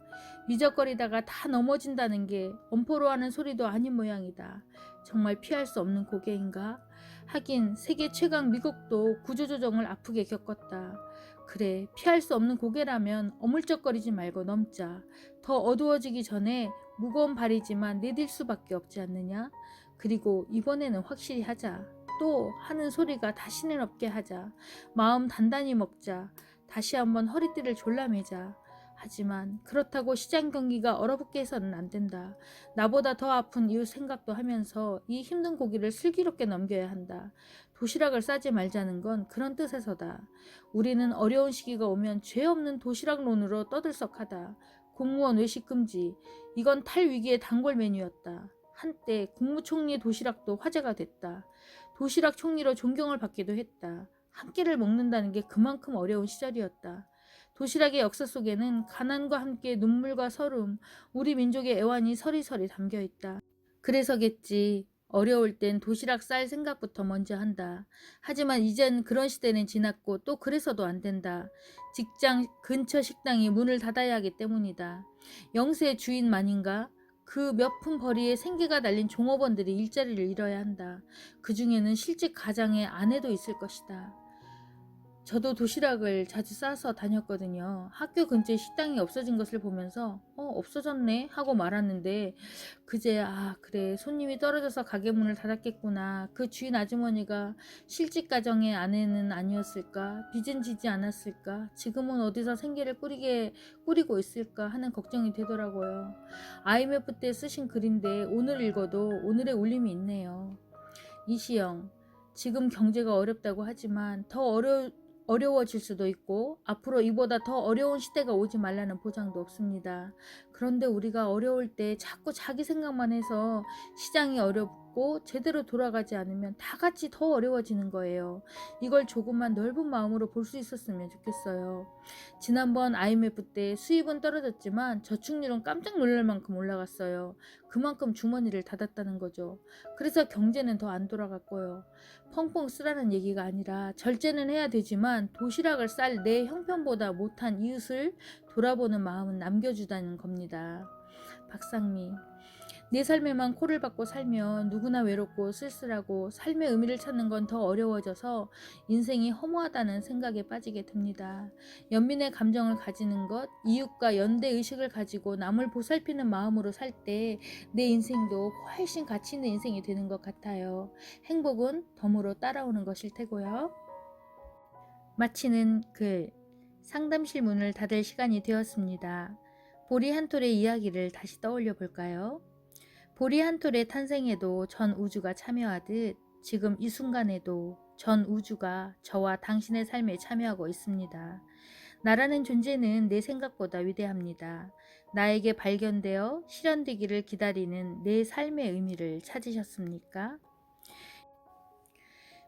미적거리다가 다 넘어진다는 게 엄포로 하는 소리도 아닌 모양이다. 정말 피할 수 없는 고개인가? 하긴 세계 최강 미국도 구조조정을 아프게 겪었다. 그래, 피할 수 없는 고개라면 어물쩍거리지 말고 넘자. 더 어두워지기 전에 무거운 발이지만 내딜 수밖에 없지 않느냐? 그리고 이번에는 확실히 하자. 또 하는 소리가 다시는 없게 하자. 마음 단단히 먹자. 다시 한번 허리띠를 졸라매자. 하지만 그렇다고 시장 경기가 얼어붙게 해서는 안 된다. 나보다 더 아픈 이웃 생각도 하면서 이 힘든 고기를 슬기롭게 넘겨야 한다. 도시락을 싸지 말자는 건 그런 뜻에서다. 우리는 어려운 시기가 오면 죄 없는 도시락론으로 떠들썩하다. 공무원 외식 금지. 이건 탈위기의 단골 메뉴였다. 한때 국무총리의 도시락도 화제가 됐다. 도시락 총리로 존경을 받기도 했다. 한 끼를 먹는다는 게 그만큼 어려운 시절이었다. 도시락의 역사 속에는 가난과 함께 눈물과 서름, 우리 민족의 애환이 서리서리 담겨 있다. 그래서겠지. 어려울 땐 도시락 쌀 생각부터 먼저 한다. 하지만 이젠 그런 시대는 지났고 또 그래서도 안 된다. 직장 근처 식당이 문을 닫아야 하기 때문이다. 영세의 주인만인가? 그 몇 푼 벌이에 생계가 달린 종업원들이 일자리를 잃어야 한다. 그 중에는 실직 가장의 아내도 있을 것이다. 저도 도시락을 자주 싸서 다녔거든요. 학교 근처에 식당이 없어진 것을 보면서 없어졌네 하고 말았는데 그제 그래 손님이 떨어져서 가게 문을 닫았겠구나. 그 주인 아주머니가 실직 가정의 아내는 아니었을까? 빚은 지지 않았을까? 지금은 어디서 생계를 꾸리고 있을까 하는 걱정이 되더라고요. IMF 때 쓰신 글인데 오늘 읽어도 오늘의 울림이 있네요. 이시영, 지금 경제가 어렵다고 하지만 더 어려워질 수도 있고 앞으로 이보다 더 어려운 시대가 오지 말라는 보장도 없습니다. 그런데 우리가 어려울 때 자꾸 자기 생각만 해서 시장이 어렵고 제대로 돌아가지 않으면 다 같이 더 어려워지는 거예요. 이걸 조금만 넓은 마음으로 볼 수 있었으면 좋겠어요. 지난번 IMF 때 수입은 떨어졌지만 저축률은 깜짝 놀랄 만큼 올라갔어요. 그만큼 주머니를 닫았다는 거죠. 그래서 경제는 더 안 돌아갔고요. 펑펑 쓰라는 얘기가 아니라 절제는 해야 되지만 도시락을 쌀 내 형편보다 못한 이웃을 돌아보는 마음은 남겨주다는 겁니다. 박상미, 내 삶에만 코를 박고 살면 누구나 외롭고 쓸쓸하고 삶의 의미를 찾는 건 더 어려워져서 인생이 허무하다는 생각에 빠지게 됩니다. 연민의 감정을 가지는 것, 이웃과 연대의식을 가지고 남을 보살피는 마음으로 살 때 내 인생도 훨씬 가치 있는 인생이 되는 것 같아요. 행복은 덤으로 따라오는 것일 테고요. 마치는 글, 상담실 문을 닫을 시간이 되었습니다. 보리 한 톨의 이야기를 다시 떠올려 볼까요? 보리 한 톨의 탄생에도 전 우주가 참여하듯 지금 이 순간에도 전 우주가 저와 당신의 삶에 참여하고 있습니다. 나라는 존재는 내 생각보다 위대합니다. 나에게 발견되어 실현되기를 기다리는 내 삶의 의미를 찾으셨습니까?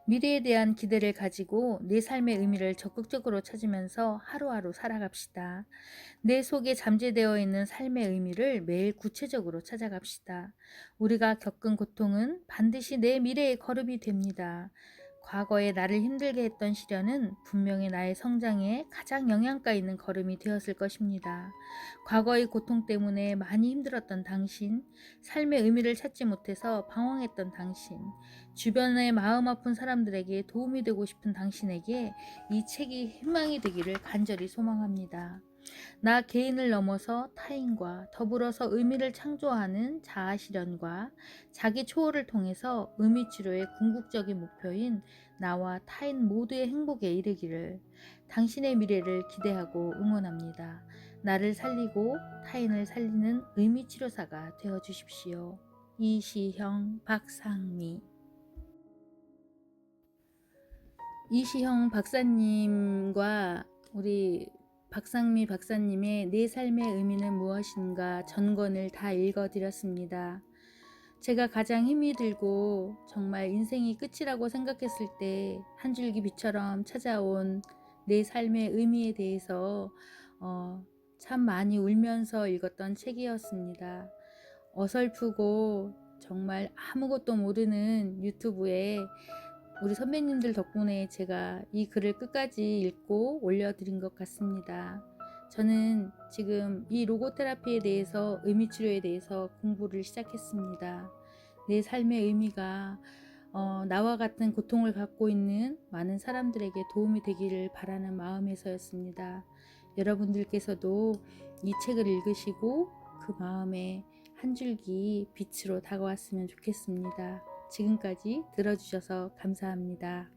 미래에 대한 기대를 가지고 내 삶의 의미를 적극적으로 찾으면서 하루하루 살아갑시다. 내 속에 잠재되어 있는 삶의 의미를 매일 구체적으로 찾아갑시다. 우리가 겪은 고통은 반드시 내 미래의 거름이 됩니다. 과거에 나를 힘들게 했던 시련은 분명히 나의 성장에 가장 영향가 있는 걸음이 되었을 것입니다. 과거의 고통 때문에 많이 힘들었던 당신, 삶의 의미를 찾지 못해서 방황했던 당신, 주변의 마음 아픈 사람들에게 도움이 되고 싶은 당신에게 이 책이 희망이 되기를 간절히 소망합니다. 나 개인을 넘어서 타인과 더불어서 의미를 창조하는 자아 실현과 자기 초월을 통해서 의미 치료의 궁극적인 목표인 나와 타인 모두의 행복에 이르기를 당신의 미래를 기대하고 응원합니다. 나를 살리고 타인을 살리는 의미 치료사가 되어 주십시오. 이시형 박상미. 이시형 박사님과 우리 박상미 박사님의 내 삶의 의미는 무엇인가 전권을 다 읽어드렸습니다. 제가 가장 힘이 들고 정말 인생이 끝이라고 생각했을 때 한 줄기 빛처럼 찾아온 내 삶의 의미에 대해서 참 많이 울면서 읽었던 책이었습니다. 어설프고 정말 아무것도 모르는 유튜브에 우리 선배님들 덕분에 제가 이 글을 끝까지 읽고 올려드린 것 같습니다. 저는 지금 이 로고 테라피에 대해서 의미 치료에 대해서 공부를 시작했습니다. 내 삶의 의미가 나와 같은 고통을 갖고 있는 많은 사람들에게 도움이 되기를 바라는 마음에서였습니다. 여러분들께서도 이 책을 읽으시고 그 마음에 한 줄기 빛으로 다가왔으면 좋겠습니다. 지금까지 들어주셔서 감사합니다.